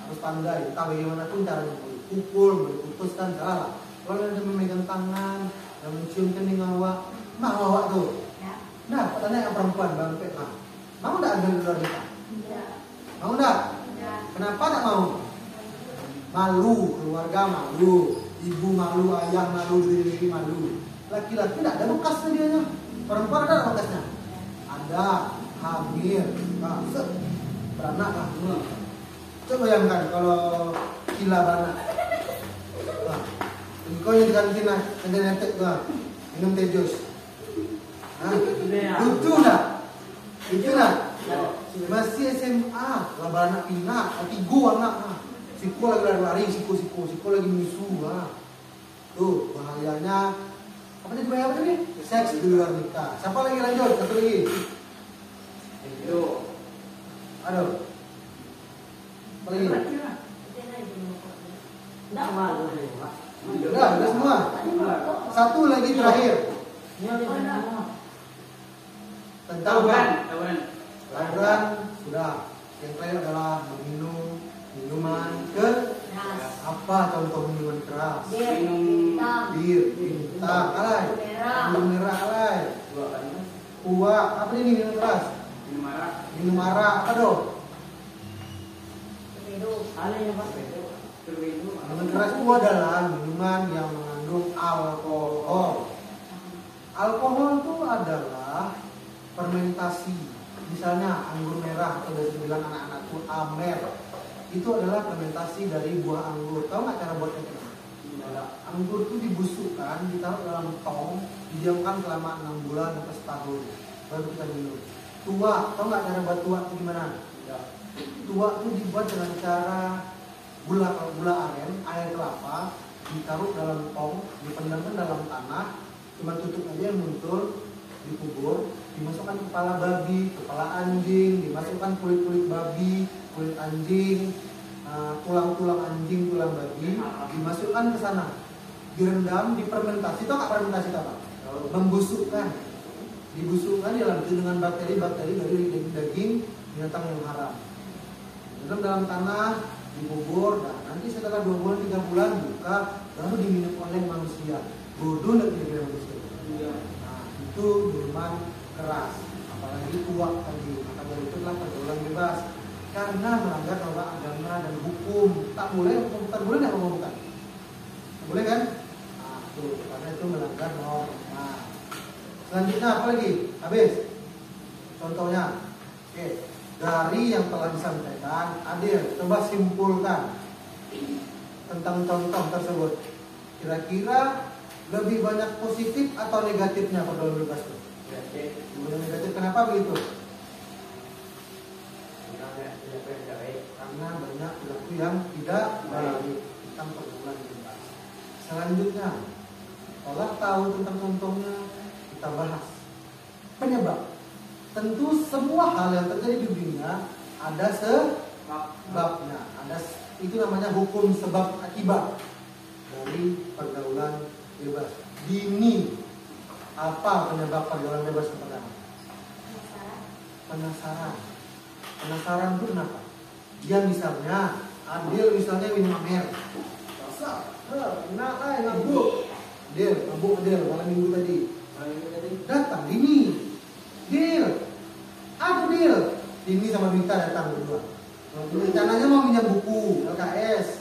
Harus pandai. Entah bagaimanapun caranya, boleh pukul, boleh putuskan, salah. Kalau ada memegang tangan, dan mencium kening awak, mau awak tuh. Nah, tanya yang perempuan, Bang Pet, mau enggak ada di luar nikah? Mau enggak? Kenapa tak mau? Malu, keluarga malu, ibu malu, ayah malu, diri malu. Laki-laki tidak ada bekasnya dianya. Perempuan ada bekasnya. Ada, hamil, beranak lah. Coba bayangkan kalau gila beranak. Kau yang di kantin nentek tuh, minum teh jus. Lucu dah? Lucu dah? Masih SMA, lah beranak pinak, tiga anak. Siko lagi lari-lari, siko lagi musuh. Tuh bahayanya. Apa tadi bahaya apa tadi? Seks di luar nikah. Siapa lagi lanjut? Satu lagi. Itu. Aduh. Apa lagi? Enggak malu. Udah semua. Satu lagi terakhir. Tentang tawuran sudah. Yang terakhir adalah meminum minuman apa contoh minuman keras? Bir, pinta, alay, minum merah, alay, kuah, apa ini minum keras? Minum arak, apa dong? Minuman keras itu adalah minuman yang mengandung alkohol. Alkohol itu adalah fermentasi. Misalnya anggur merah atau dari bilang anak-anakku amer. Itu adalah fermentasi dari buah anggur. Tahu nggak cara buatnya? Anggur itu dibusukkan, ditaruh dalam tong, didiamkan selama 6 bulan atau setahun, baru kita minum. Tua, tahu nggak cara buat tua itu gimana? Tua itu dibuat dengan cara gula aren, air kelapa, ditaruh dalam tong, dipendamkan dalam tanah, cuma tutup aja yang muncul, dikubur, dimasukkan kepala babi, kepala anjing, dimasukkan kulit babi, kulit anjing, tulang-tulang anjing, tulang babi, dimasukkan ke sana, direndam, difermentasi. Tahu nggak fermentasi apa? Membusukkan. dibusukkan di dalam itu dengan bakteri-bakteri dari daging binatang yang haram. Dalam tanah, dikubur, dan nanti setelah 2 bulan 3 bulan buka, lalu diminum oleh manusia. Bodoh nggak kira-kira manusia? Nah, itu minuman keras, apalagi tuak tadi. Maka dari itu adalah pergaulan bebas karena melanggar norma agama dan hukum. Tak boleh, bukan boleh nggak bukan? Boleh kan? Nah, tuh, karena itu melanggar norma. Selanjutnya apa lagi? Habis. Contohnya, oke, dari yang telah disampaikan, Adil, coba simpulkan tentang contoh tersebut. Kira-kira lebih banyak positif atau negatifnya pergaulan bebas itu? Negatif. Kenapa begitu? Karena banyak perilaku yang tidak baik tentang pergaulan bebas. Selanjutnya, kalau tahu tentang contohnya, kita bahas penyebab. Tentu semua hal yang terjadi di dunia ada sebabnya. Itu namanya hukum sebab akibat dari pergaulan bebas. Dini, apa penyebab pergaulan bebas yang pertama? Penasaran. Penasaran itu kenapa? Dia misalnya, Adil misalnya minum amer. Rasa, enak mabuk. Mabuk malam minggu tadi. Datang Dini. Dini sama Dita datang berdua. Rencananya mau minjam buku LKS.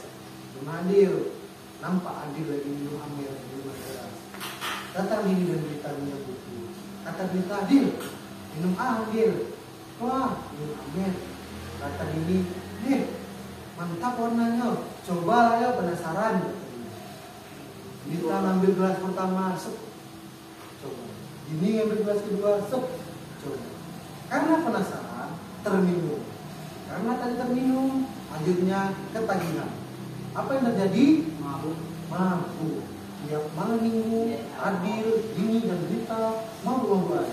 Cuma Adil. Nampak Adil lagi minum amer di rumah keras. Datang Dini dan Dita minjam buku. Kata Dita, Adil, minum Adil. Wah, minum amer. Kata Dini, mantap warnanya. Coba ya, penasaran. Dita ngambil gelas pertama, coba. Dini ngambil gelas kedua, coba. Karena penasaran, terminum. Karena tadi terminum, akhirnya ketagihan. Apa yang terjadi? Mabuk. Tiap malam minggu, Adil, Dini dan Dita mabuk.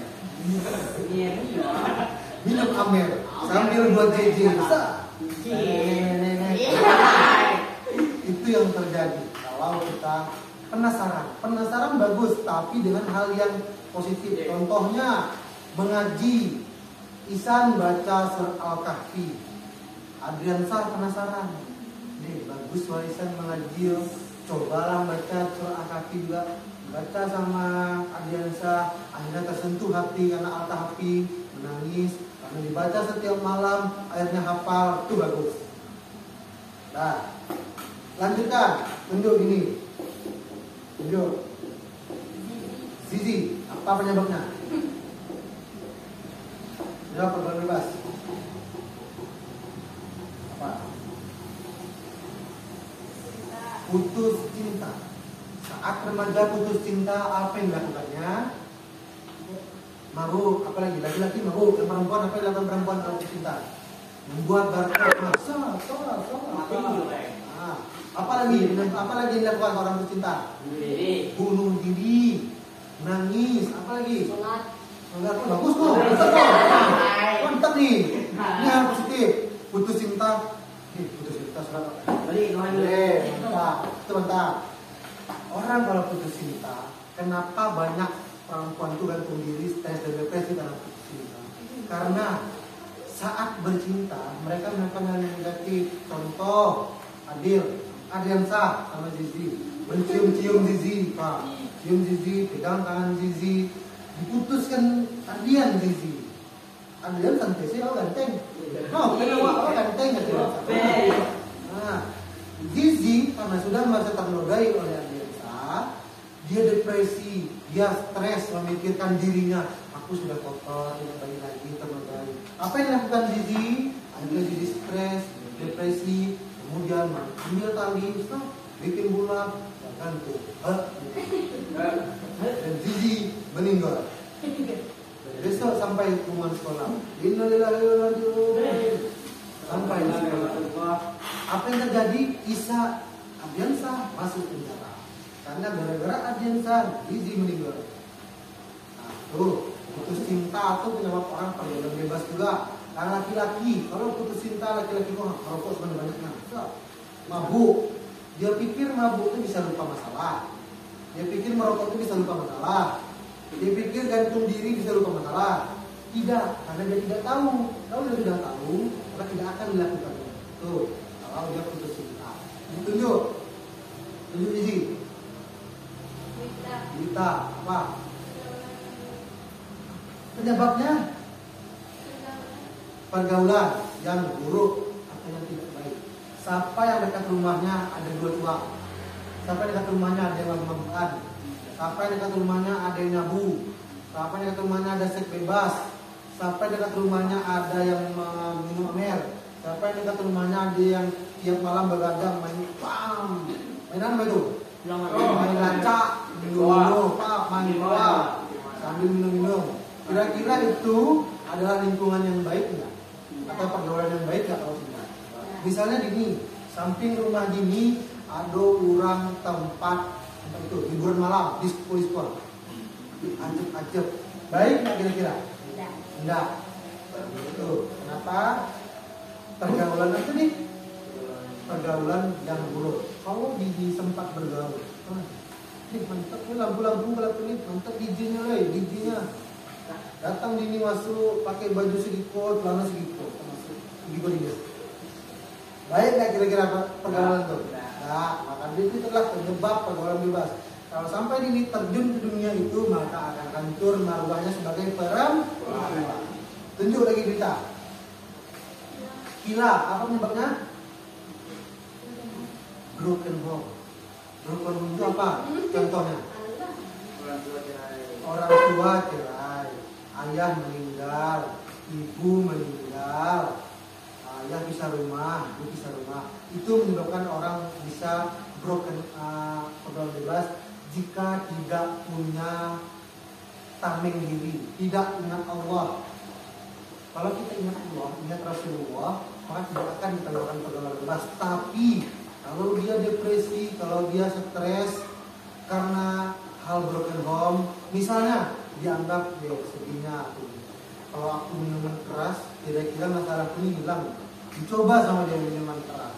Minum amer sambil buat JJ. Itu yang terjadi kalau kita penasaran. Penasaran bagus, tapi dengan hal yang positif. Contohnya mengaji. Isan baca surah Al-Kahfi. Adriansa penasaran. Bagus Isan mengaji. Cobalah baca surah Al-Kahfi juga. Baca sama Adriansa, akhirnya tersentuh hati karena Al-Kahfi, menangis. Karena dibaca setiap malam, akhirnya hafal. Itu bagus. Nah, lanjutkan. Tunjuk ini. Tunjuk. Zizi, apa penyebabnya? Jawab pergaulan bebas. Apa? Putus cinta. Saat remaja putus cinta, apa yang dilakukannya? Mabuk, apalagi laki-laki mabuk. Yang perempuan, apa yang dilakukan perempuan kalau putus cinta? Membuat barang. Apalagi yang dilakukan orang putus cinta? Bunuh diri, nangis, apalagi? Sholat bagus kok, mantap nih. Ini yang positif. Putus cinta, sholat. Mantap. Orang kalau putus cinta, kenapa banyak perempuan itu gantung diri, stres dan depresi karena putus cinta? Karena saat bercinta mereka melakukan hal yang negatif. Contoh, Adriansa sama Zizi mencium Zizi, Pak. Cium Zizi, pegang tangan Zizi. Diputuskan Adrian Zizi. Adrian santai sih, ganteng. Kenapa ganteng gitu. Nah, Zizi karena sudah merasa ternodai oleh Adriansa, dia depresi, dia stres memikirkan dirinya. Aku sudah kotor, tidak baik lagi, ternodai. Apa yang dilakukan Zizi? Akhirnya Zizi stres, depresi, kemudian ambil tali, bikin bulat, gantung. Dan Zizi meninggal. Besok sampai rumah sekolah. Sampai di sekolah. Apa yang terjadi? Adriansa masuk penjara. Karena gara-gara Adriansa, Zizi meninggal. Nah, tuh putus cinta atau penyebab orang pergaulan bebas juga. Karena laki-laki, kalau putus cinta laki-laki kok merokok sebanyak-banyaknya. Mabuk. Dia pikir mabuk itu bisa lupa masalah. Dia pikir merokok itu bisa lupa masalah. Dia pikir gantung diri bisa lupa masalah. Tidak, karena dia tidak tahu. Kalau dia tidak tahu, maka tidak akan dilakukannya. Tuh, kalau dia putus cinta. Tunjuk. Tunjuk isi. Kita apa? Penyebabnya pergaulan yang buruk atau yang tidak baik. Siapa yang dekat rumahnya ada dua tua. Siapa yang dekat rumahnya ada yang mabuk-mabukan. Siapa yang dekat rumahnya ada yang nyabu. Siapa yang dekat rumahnya ada seks bebas. Siapa yang dekat rumahnya ada yang minum amer. Siapa yang dekat rumahnya ada yang tiap malam begadang main pam. Mainan apa itu? Main lacak, minum, main bola, sambil minum-minum. Kira-kira itu adalah lingkungan yang baik enggak? Atau pergaulan yang baik enggak kalau tidak? Misalnya gini, samping rumah gini ada orang tempat itu hiburan malam, disco. Ajep-ajep. Baik enggak kira-kira? Enggak. Itu. Kenapa? Pergaulan itu nih. Pergaulan yang buruk. Kalau di sempat bergaul, mantap nih lampu-lampu gelap-gelip, mantap DJ-nya. Datang dini masuk pakai baju segiko, celana segiko, masuk segiko dia. Baik nggak kira-kira pergaulan itu? Nah, maka itu adalah penyebab pergaulan bebas. Kalau sampai dini terjun ke dunia itu, maka akan hancur marwahnya sebagai perempuan. Tunjuk lagi berita. Gila, apa penyebabnya? Broken home. Broken home itu apa? Contohnya? Orang tua cerai, ayah meninggal, ibu meninggal, ayah pisah rumah, ibu pisah rumah. Itu menyebabkan orang bisa pergaulan bebas jika tidak punya tameng diri, tidak ingat Allah. Kalau kita ingat Allah, ingat Rasulullah, maka tidak akan kita lakukan pergaulan bebas. Tapi kalau dia depresi, kalau dia stres karena hal broken home, misalnya dianggap sedihnya kalau aku minuman keras, kira-kira masalahku ini hilang. Dicoba sama dia minuman keras,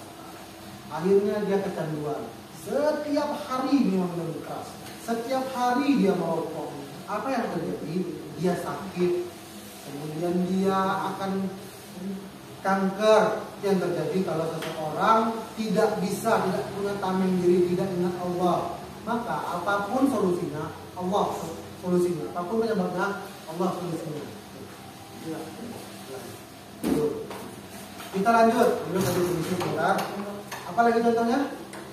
akhirnya dia kecanduan. Setiap hari minum keras, setiap hari dia merokok. Apa yang terjadi? Dia sakit, kemudian dia akan kanker. Yang terjadi kalau seseorang tidak punya tameng diri, tidak ingat Allah, maka apapun solusinya Allah solusinya, apapun penyebabnya Allah solusinya. Kita lanjut. Belum tadi sebentar. Apa lagi contohnya?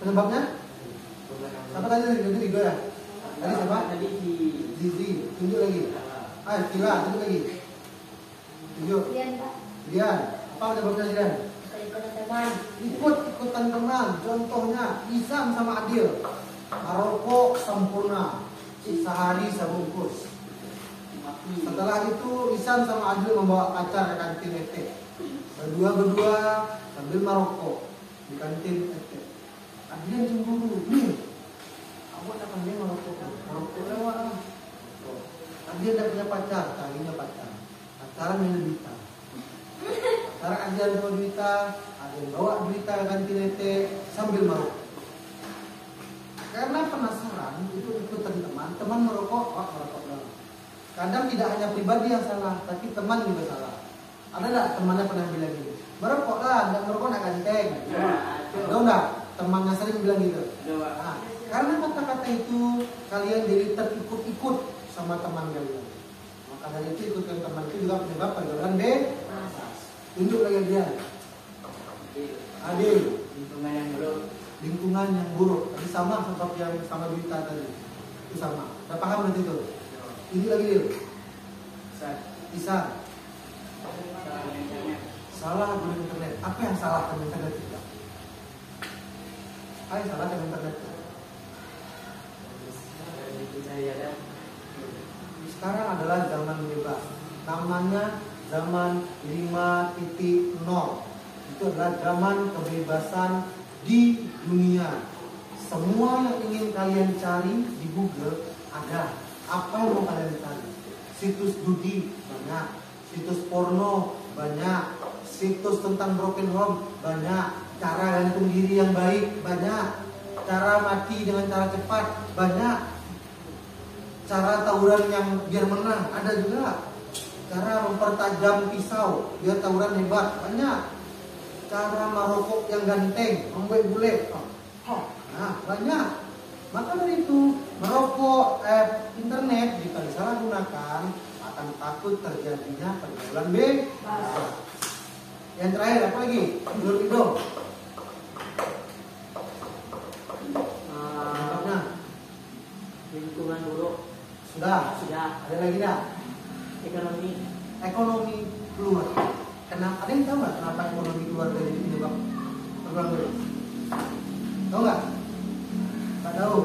Penyebabnya? Siapa tadi Rido ya? Tadi siapa? Tadi Zizi. Tunjuk lagi. Kila. Tunjuk lagi. Tunjuk. Lian. Apa penyebabnya Lian? Ikut-ikutan teman. Contohnya Isan sama Adil. Maroko sempurna. Sehari sebungkus. Setelah itu Isan sama Adil membawa pacar ke kantin ET. Berdua sambil merokok di kantin ET. Adil cemburu. Awak tak pandai merokok lewat. Adil tak punya pacar, carinya pacar. Pacaran yang berita. Sekarang Adil bawa berita, Adil bawa berita ke kantin ET sambil merokok. Karena penasaran itu ikutan teman merokok, merokok dong. Kadang tidak hanya pribadi yang salah, tapi teman juga salah. Ada nggak temannya pernah bilang gitu? Merokoklah, nggak merokok nggak ganteng. Tahu nggak? Temannya sering bilang gitu. Nah, karena kata-kata itu kalian jadi terikut-ikut sama teman kalian. Maka dari itu ikutkan teman itu juga penyebab pergaulan bebas. Tunjuk lagi dia. Adil. Lingkungan yang buruk. Tadi sama seperti yang sama berita tadi. Itu sama. Udah paham nanti itu? Ini lagi dia. Isan. Salah guna internet. Apa yang salah dengan internet kita? Apa yang salah dengan internet? Sekarang adalah zaman bebas. Namanya zaman 5.0. Itu adalah zaman kebebasan di dunia. Semua yang ingin kalian cari di Google ada. Apa yang mau kalian cari? Situs judi banyak, situs porno banyak, situs tentang broken home banyak, cara gantung diri yang baik banyak, cara mati dengan cara cepat banyak. cara tawuran yang biar menang, ada juga. Cara mempertajam pisau biar tawuran hebat, banyak. Cara merokok yang ganteng, membuat bule, nah banyak. Maka dari itu merokok internet jika disalahgunakan akan takut terjadinya pergaulan bebas. Yang terakhir apa lagi? Menurut Ido? Lingkungan buruk. Sudah. Ada lagi dah? Ekonomi keluar. Kenapa? Ada yang tahu nggak kenapa ekonomi keluar dari penyebab pergaulan bebas? Tahu nggak? Nggak tahu.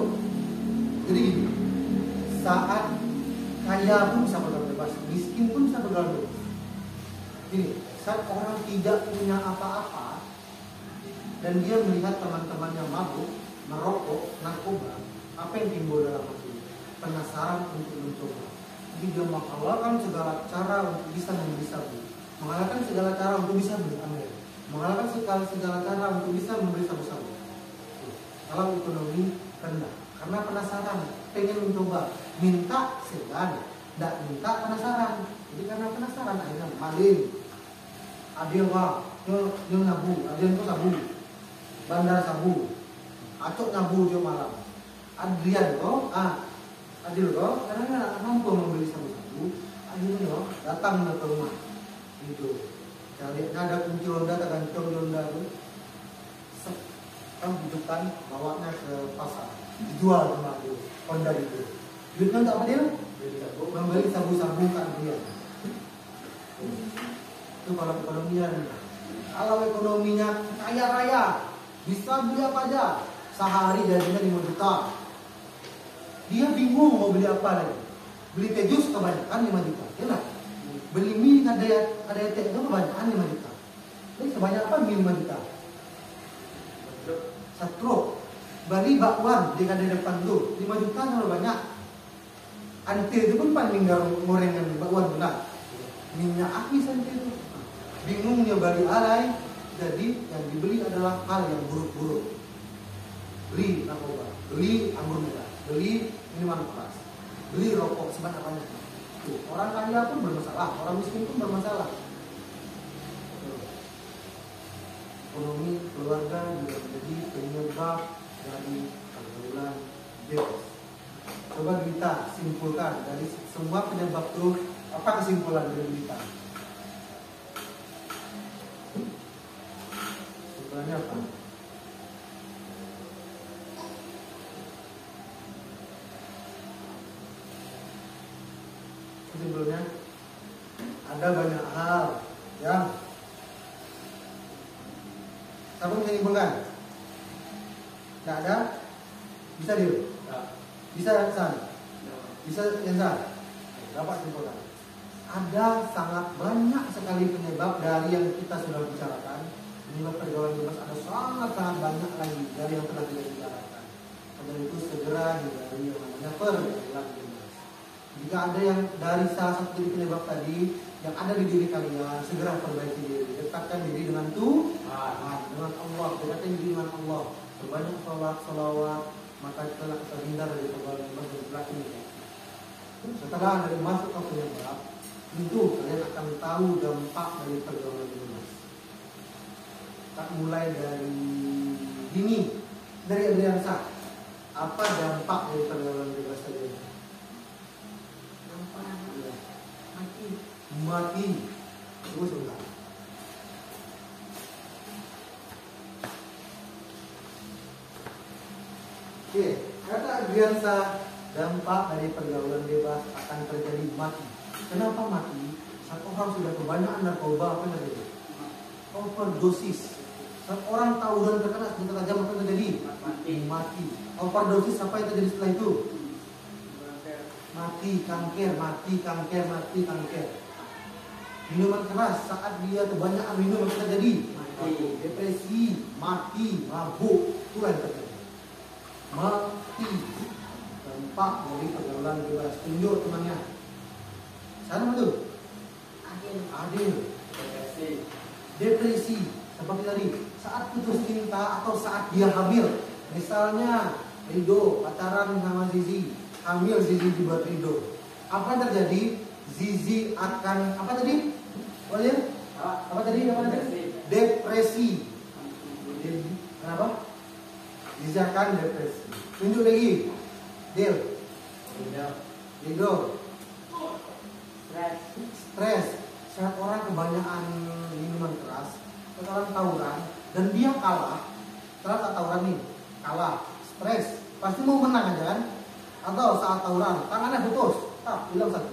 Jadi gini, saat kaya pun bisa pergaulan bebas, miskin pun bisa pergaulan bebas. Gini, saat orang tidak punya apa-apa dan dia melihat teman-temannya mabuk, merokok, narkoba, apa yang timbul dalam hati? Penasaran untuk mencoba. Jadi dia menghalalkan segala cara untuk bisa membeli sabu, menghalalkan segala cara untuk bisa beli amel, menghalalkan segala cara untuk bisa membeli sabu-sabu. Kalau ekonomi rendah, karena penasaran, pengen mencoba, minta segan, tidak minta penasaran. Jadi karena penasaran akhirnya maling. Ada yang nabu, ada yang sabu, bandar sabu, acok nabu dia malam. Adrian Adil karena nggak mampu membeli sabu-sabu, akhirnya datang ke rumah. Gitu. Cari ada kunci Honda, tergantung Honda itu. Kan bujukan bawanya ke pasar, dijual sama itu Honda itu. Duitnya tak apa dia? Membeli sabu-sabu kan dia. Itu kalau ekonominya. Kalau ekonominya kaya raya, bisa beli apa aja. Sehari gajinya 5 juta. Dia bingung mau beli apa lagi. Beli teh jus kebanyakan 5 juta. Ya lah. Beli mie ada teh itu kebanyakan 5 juta. Jadi sebanyak apa mie 5 juta? Satu. Beli bakwan di kadang depan tuh 5 juta terlalu banyak. Ante itu pun paling gorengan bakwan benar. Minyak habis ante itu. Bingungnya beli alay. Jadi yang dibeli adalah hal yang buruk-buruk. Beli narkoba, beli anggur merah, beli minuman keras, beli rokok sebanyak-banyaknya. Orang kaya pun bermasalah, orang miskin pun bermasalah. Ekonomi keluarga juga menjadi penyebab dari pergaulan bebas. Coba kita simpulkan dari semua penyebab itu, apa kesimpulan dari kita? Kesimpulannya apa? Kesimpulannya ada banyak hal yang siapa bisa menyimpulkan? Tidak ada? Bisa dia? Bisa San? Bisa Yensa? Dapat simpulkan. Ada sangat banyak sekali penyebab dari yang kita sudah bicarakan. Penyebab pergaulan bebas ada sangat banyak lagi dari yang telah kita bicarakan. Karena itu segera hindari yang namanya pergaulan bebas. Jika ada yang dari salah satu penyebab tadi yang ada di diri kalian, segera perbaiki diri, dekatkan diri dengan Tuhan, dengan Allah, dekatkan diri dengan Allah. Berbanyak salawat, maka telah terhindar dari pergaulan bebas dan berlaku. Setelah Anda masuk ke penyebab, tentu kalian akan tahu dampak dari pergaulan bebas. Tak mulai dari dini, dari Adriansa, apa dampak dari pergaulan bebas tadi? Mati. Tunggu sebentar. Oke, kata Adriansa, dampak dari pergaulan bebas akan terjadi mati. Kenapa mati? Saat orang sudah kebanyakan narkoba, apa yang terjadi? Overdosis. Saat orang tawuran terkena senjata tajam, apa yang terjadi? Mati. Overdosis, apa yang terjadi setelah itu? Mati, kanker. Minuman keras, saat dia kebanyakan minum, apa terjadi? Mati. Depresi, mati, mabuk, itulah yang terjadi. Mati. Dampak dari pergaulan bebas. Tunjuk temannya. Sana betul? Adil. Depresi. Seperti tadi, saat putus cinta atau saat dia hamil. Misalnya Rido pacaran sama Zizi, hamil Zizi dibuat Rido. Apa yang terjadi? Zizi akan apa tadi? Walian? Apa tadi? Apa tadi? Depresi. Kenapa? Zizi akan depresi. Tunjuk lagi. Deal. Rido. Stres. Saat orang kebanyakan minuman keras, orang tawuran, dan dia kalah. Setelah saat tawuran nih, kalah, stres, pasti mau menang aja kan? Atau saat tawuran, tangannya putus, hilang satu.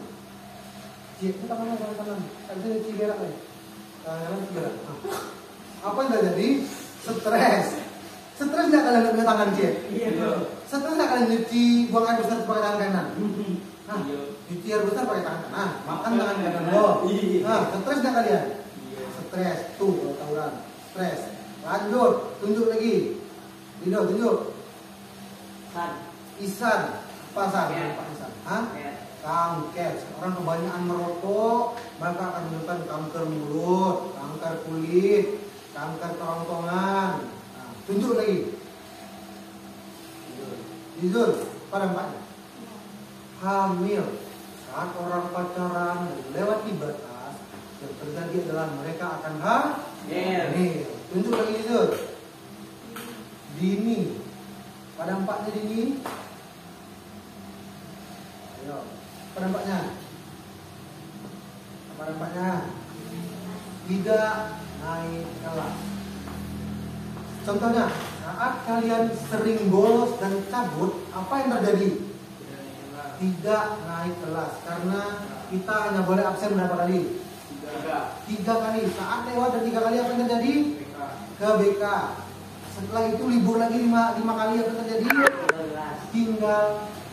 Cik, ini tangannya tangan. Bisa nyuci berak nih. Tangannya nyuci berak. Apa yang terjadi? Stres. Stres nggak kalian punya tangan cik? Iya. Stres nggak kalian nyuci buang air besar pakai tangan kanan? Nah, cuci air besar pakai tangan kanan, makan tangan kanan lo. Nah, stres nggak kalian? Stres, tuh kalau tawuran, stres. Lanjut, tunjuk lagi. Rido, tunjuk. Isan, apa San? Pak Isan? Hah? Kanker. Orang kebanyakan merokok, maka akan menyebabkan kanker mulut, kanker kulit, kanker kerongkongan. Nah, tunjuk lagi. Jujur, pada dampaknya. Hamil. Saat orang pacaran dan lewati batas, yang terjadi adalah mereka akan hamil. Tunjuk lagi jujur. Dini. Pada dampaknya dini. Ayo. Apa dampaknya? Apa dampaknya? Tidak naik kelas. Contohnya, saat kalian sering bolos dan cabut, apa yang terjadi? Tidak naik kelas. Karena kita hanya boleh absen berapa kali? 3 kali. Saat lewat dan 3 kali apa yang terjadi? Ke BK. Setelah itu libur lagi 5 kali apa yang terjadi? Tinggal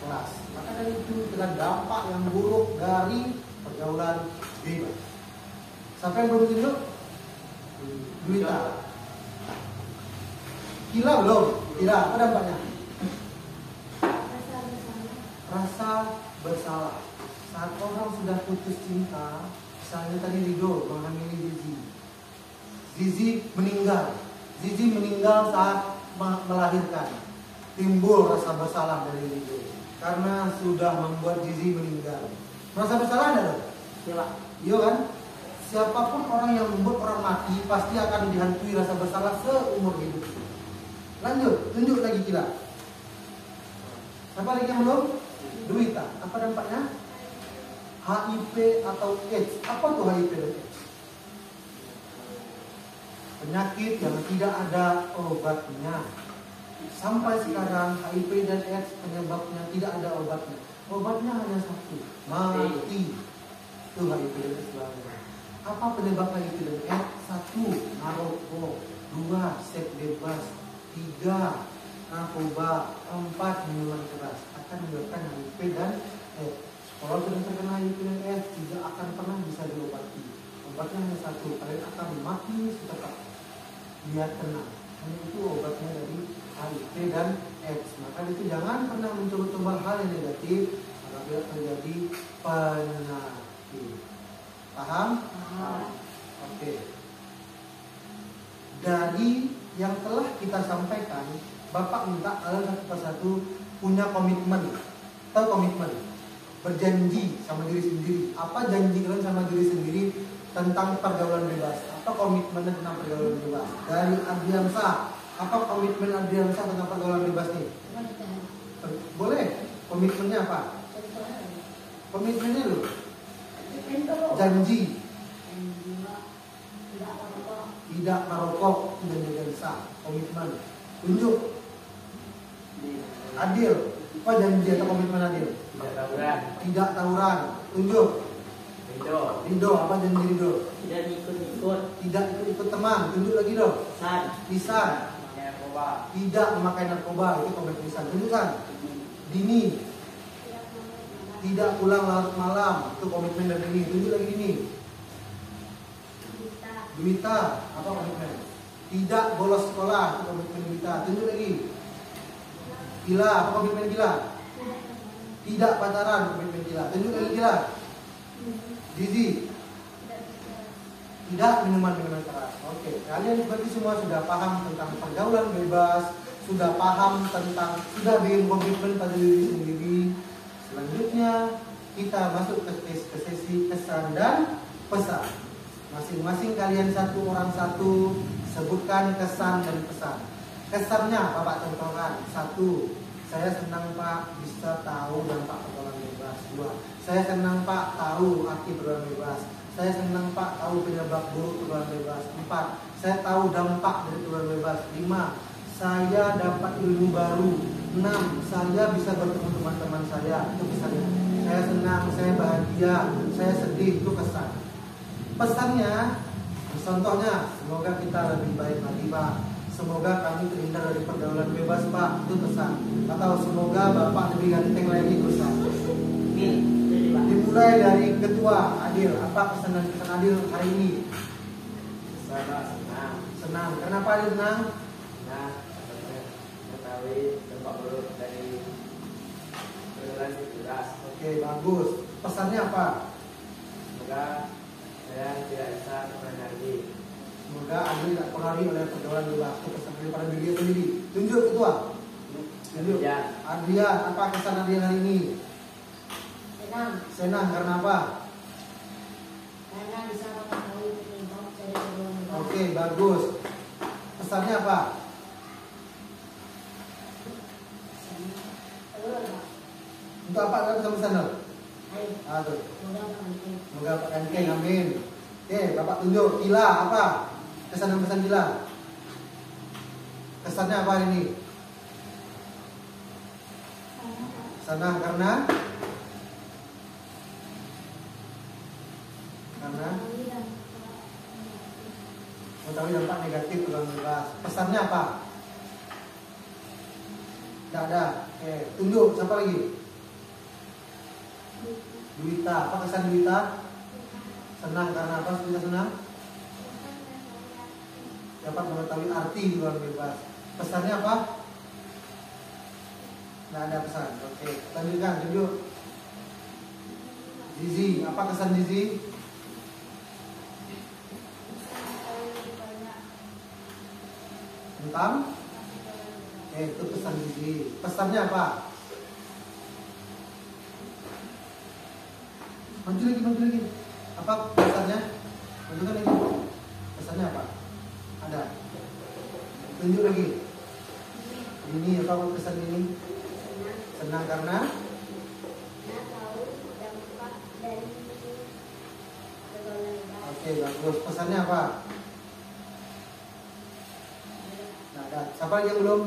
kelas. Maka dari itu dengan dampak yang buruk dari pergaulan bebas. Siapa yang belum tunjuk? Duita. Gila belum? Tidak. Apa dampaknya? Rasa bersalah. Saat orang sudah putus cinta, misalnya tadi Rido menghamili Zizi. Zizi meninggal. Zizi meninggal saat melahirkan. Timbul rasa bersalah dari Rido karena sudah membuat Zizi meninggal. Merasa bersalah enggak? Iya kan? Siapapun orang yang membuat orang mati pasti akan dihantui rasa bersalah seumur hidup. Lanjut, tunjuk lagi kita. Siapa lagi yang belum? Duita. Apa dampaknya? HIV atau AIDS. Apa tuh HIV dan AIDS? Penyakit yang tidak ada obatnya. Sampai sekarang HIV dan AIDS penyebabnya tidak ada obatnya. Obatnya hanya satu, mati. Itu HIV dan AIDS. Apa penyebab HIV dan AIDS? 1. Narkoba. 2. Seks bebas. 3. Narkoba. 4. Minuman keras akan menyebabkan HIV dan AIDS. Kalau sudah terkena HIV dan AIDS tidak akan pernah bisa diobati. Obatnya hanya satu, kalian akan mati setelah dia kena. Hanya itu obatnya dari HIV dan AIDS. Maka itu jangan pernah mencoba-coba hal yang negatif apabila terjadi penyakit. Paham? Oke. Dari yang telah kita sampaikan, Bapak minta kalian satu persatu punya komitmen. Tahu komitmen? Berjanji sama diri sendiri. Apa janji kalian sama diri sendiri tentang pergaulan bebas? Apa komitmen tentang pergaulan bebas? Dari Adriansa, apa komitmen Adriansa tentang pergaulan bebas nih? Boleh? Komitmennya apa? Komitmennya loh. Janji. Tidak merokok dan Adriansa. Komitmen. Tunjuk. Adil. Apa janji atau komitmen Adil? Tidak tawuran. Tunjuk. Rido, apa janji Rido? Tidak ikut-ikut. Tidak ikut-ikut teman. Tunjuk lagi dong. Lisan. Tidak memakai narkoba. Itu komitmen lisan. Tunjuk San. Dini. Tidak pulang larut malam. Itu komitmen dari Dini. Tunjuk lagi Dini. Duita. Apa komitmen? Tidak bolos sekolah. Itu komitmen Duita. Tunjuk lagi. Gila. Apa komitmen Gila? Tidak pacaran. Komitmen Gila. Tunjuk lagi Gila. Zizi. Tidak minuman-minuman keras. Oke, kalian berarti semua sudah paham tentang pergaulan bebas, sudah paham tentang, sudah bikin komitmen pada diri sendiri, Selanjutnya kita masuk ke sesi kesan dan pesan. Masing-masing kalian satu orang satu sebutkan kesan dan pesan. Kesannya Bapak contohkan. 1. Saya senang Pak bisa tahu dampak pergaulan bebas. 2. Saya senang Pak tahu arti pergaulan bebas. Saya senang Pak tahu penyebab buruk pergaulan bebas. 4. Saya tahu dampak dari pergaulan bebas. 5. Saya dapat ilmu baru. 6. Saya bisa bertemu teman-teman saya. Itu kesannya. Saya senang, saya bahagia, saya sedih. Itu kesan. Pesannya, contohnya, semoga kita lebih baik lagi Pak. Semoga kami terhindar dari pergaulan bebas Pak. Itu pesan. Atau semoga Bapak lebih ganteng lagi. Itu pesan. Dimulai dari ketua Adil. Apa pesan dan pesan Adil hari ini? Saya senang. Senang. Kenapa Adil senang? Nah, mengetahui dampak buruk dari pergaulan bebas. Oke, bagus. Pesannya apa? Semoga saya tidak bisa teman lagi. Semoga Adil tidak pengaruhi oleh pergaulan bebas. Itu pesan daripada diri sendiri. Tunjuk ketua. Tunjuk. Adrian, apa kesan Adrian hari ini? Senang. Senang karena apa? Karena bisa mengetahui penyebab dari pergaulan bebas. Oke, bagus. Pesannya apa? Untuk apa kan pesan-pesan? Ayo, Aduh. semoga berhenti. Semoga Pak Kankeng, amin. Oke, Bapak tunjuk. Tila, apa? Kesan dan pesan Tila. Kesannya apa hari ini? Senang karena mengetahui dampak negatif pergaulan bebas. Pesannya apa? Tidak ada. Oke, tunjuk. Siapa lagi? Duwita. Apa kesan Duwita? Senang karena apa? Duwita senang? Dapat mengetahui arti pergaulan bebas. Pesannya apa? Tidak ada pesan. Oke, lanjutkan. Tunjuk. Zizi. Apa kesan Zizi? Tentang? Itu pesan Zizi. Pesannya apa? Maju lagi. Apa pesannya? Tunjukkan lagi. Pesannya apa? Ada. Tunjuk lagi. Ini apa pesan ini? Senang karena oke, bagus. Pesannya apa? Nah, ada. Siapa yang belum?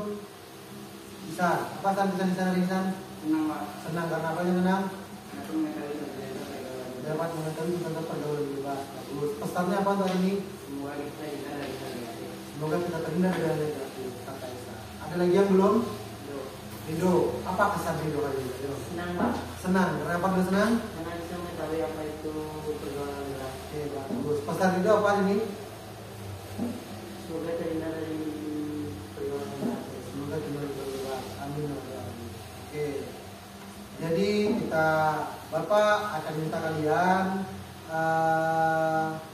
Bisa. Apa pesan di sana, Rinsan? Senang Pak. Senang karena apa yang senang? Aku mengetahui pergaulan bebas. Dapat mengetahui tentang pergaulan bebas. Bagus. Pesannya apa untuk ini? Semoga kita tidak dari sana. Semoga kita terhindar dari negatif. Kata Isa. Ada lagi yang belum? Rido, apa kesan Rido hari ini? Senang Pak. Senang. Kenapa dia senang? Karena bisa mengetahui apa itu pergaulan bebas. Oke, bagus. Pesan Rido apa ini? Semoga terhindar dari pergaulan bebas. Semoga kita bebas. Amin. Oke. Jadi kita Bapak akan minta kalian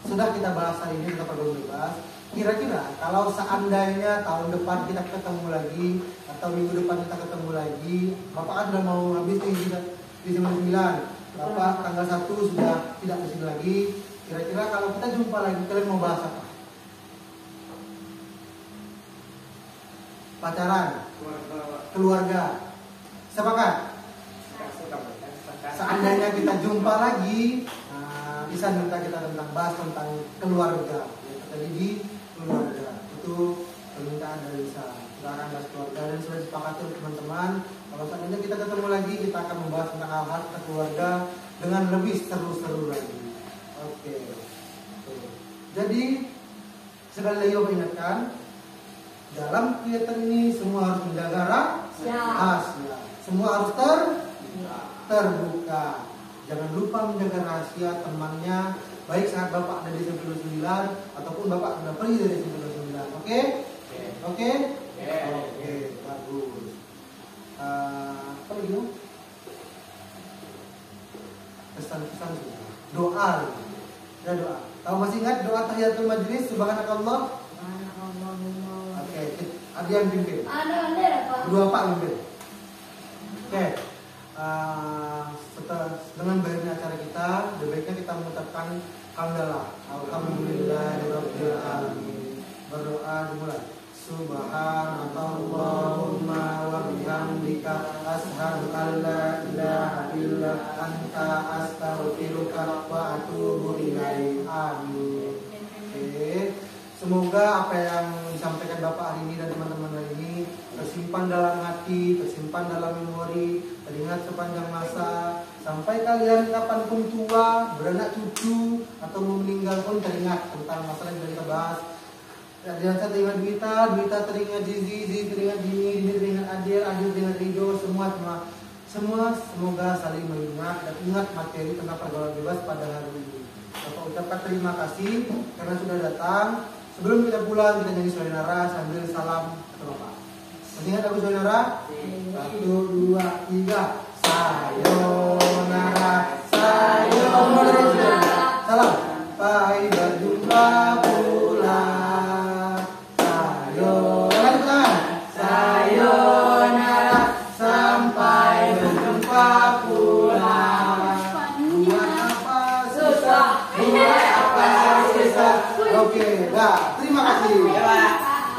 sudah kita bahas hari ini tentang pergaulan bebas. Kira-kira kalau seandainya tahun depan kita ketemu lagi atau minggu depan kita ketemu lagi, Bapak kan sudah mau habis nih di jam 9. Bapak tanggal 1 sudah tidak di sini lagi. Kira-kira kalau kita jumpa lagi, kalian mau bahas apa? Pacaran, keluarga. Sepakat? Seandainya kita jumpa lagi, bisa minta kita tentang bahas tentang keluarga. Jadi di keluarga itu permintaan dari Lisa. Silakan bahas keluarga dan sudah disepakati teman-teman. Kalau seandainya kita ketemu lagi, kita akan membahas tentang hal-hal tentang keluarga dengan lebih seru-seru lagi. Oke. Jadi sekali lagi Bapak ingatkan, dalam kegiatan ini semua harus menjaga rahasia. Semua harus terbuka. Jangan lupa menjaga rahasia temannya, baik saat Bapak ada di SMP 29 ataupun Bapak sudah pergi dari SMP 29. Oke? Oke? Oke, bagus. Apa lagi? Pesan-pesan sudah. Doa. Ya doa. Tahu masih ingat doa tahiyatul majlis subhanakallah? Oke, ada yang pimpin. Ada apa? Dua Pak pimpin. Oke. dengan berakhirnya acara kita, sebaiknya kita mengucapkan hamdalah. Alhamdulillahirabbil alamin. Berdoa dimulai. Subhanakallahumma wa bihamdika asyhadu an la ilaha illa anta astaghfiruka wa atubu ilaik. Amin. Oke. Semoga apa yang disampaikan Bapak hari ini dan teman-teman hari ini tersimpan dalam hati, tersimpan dalam memori, teringat sepanjang masa, sampai kalian kapanpun tua, beranak cucu atau mau meninggal pun teringat tentang masalah yang kita bahas. Dia teringat Dwita teringat Zizi teringat Dini teringat Adil teringat Rido, semua semoga saling mengingat dan ingat materi tentang pergaulan bebas pada hari ini. Bapak ucapkan terima kasih karena sudah datang. Sebelum kita pulang kita nyanyi sayonara sambil salam ke Bapak. Masih ingat lagu sayonara? 1, 2, 3. Sayonara, sayonara. Salam. Sampai berjumpa pulang. Sayonara, sayonara. Sampai berjumpa pulang. Buat apa susah? Buat apa susah? Oke, dah. Terima kasih.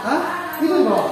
Hah? Ini kok.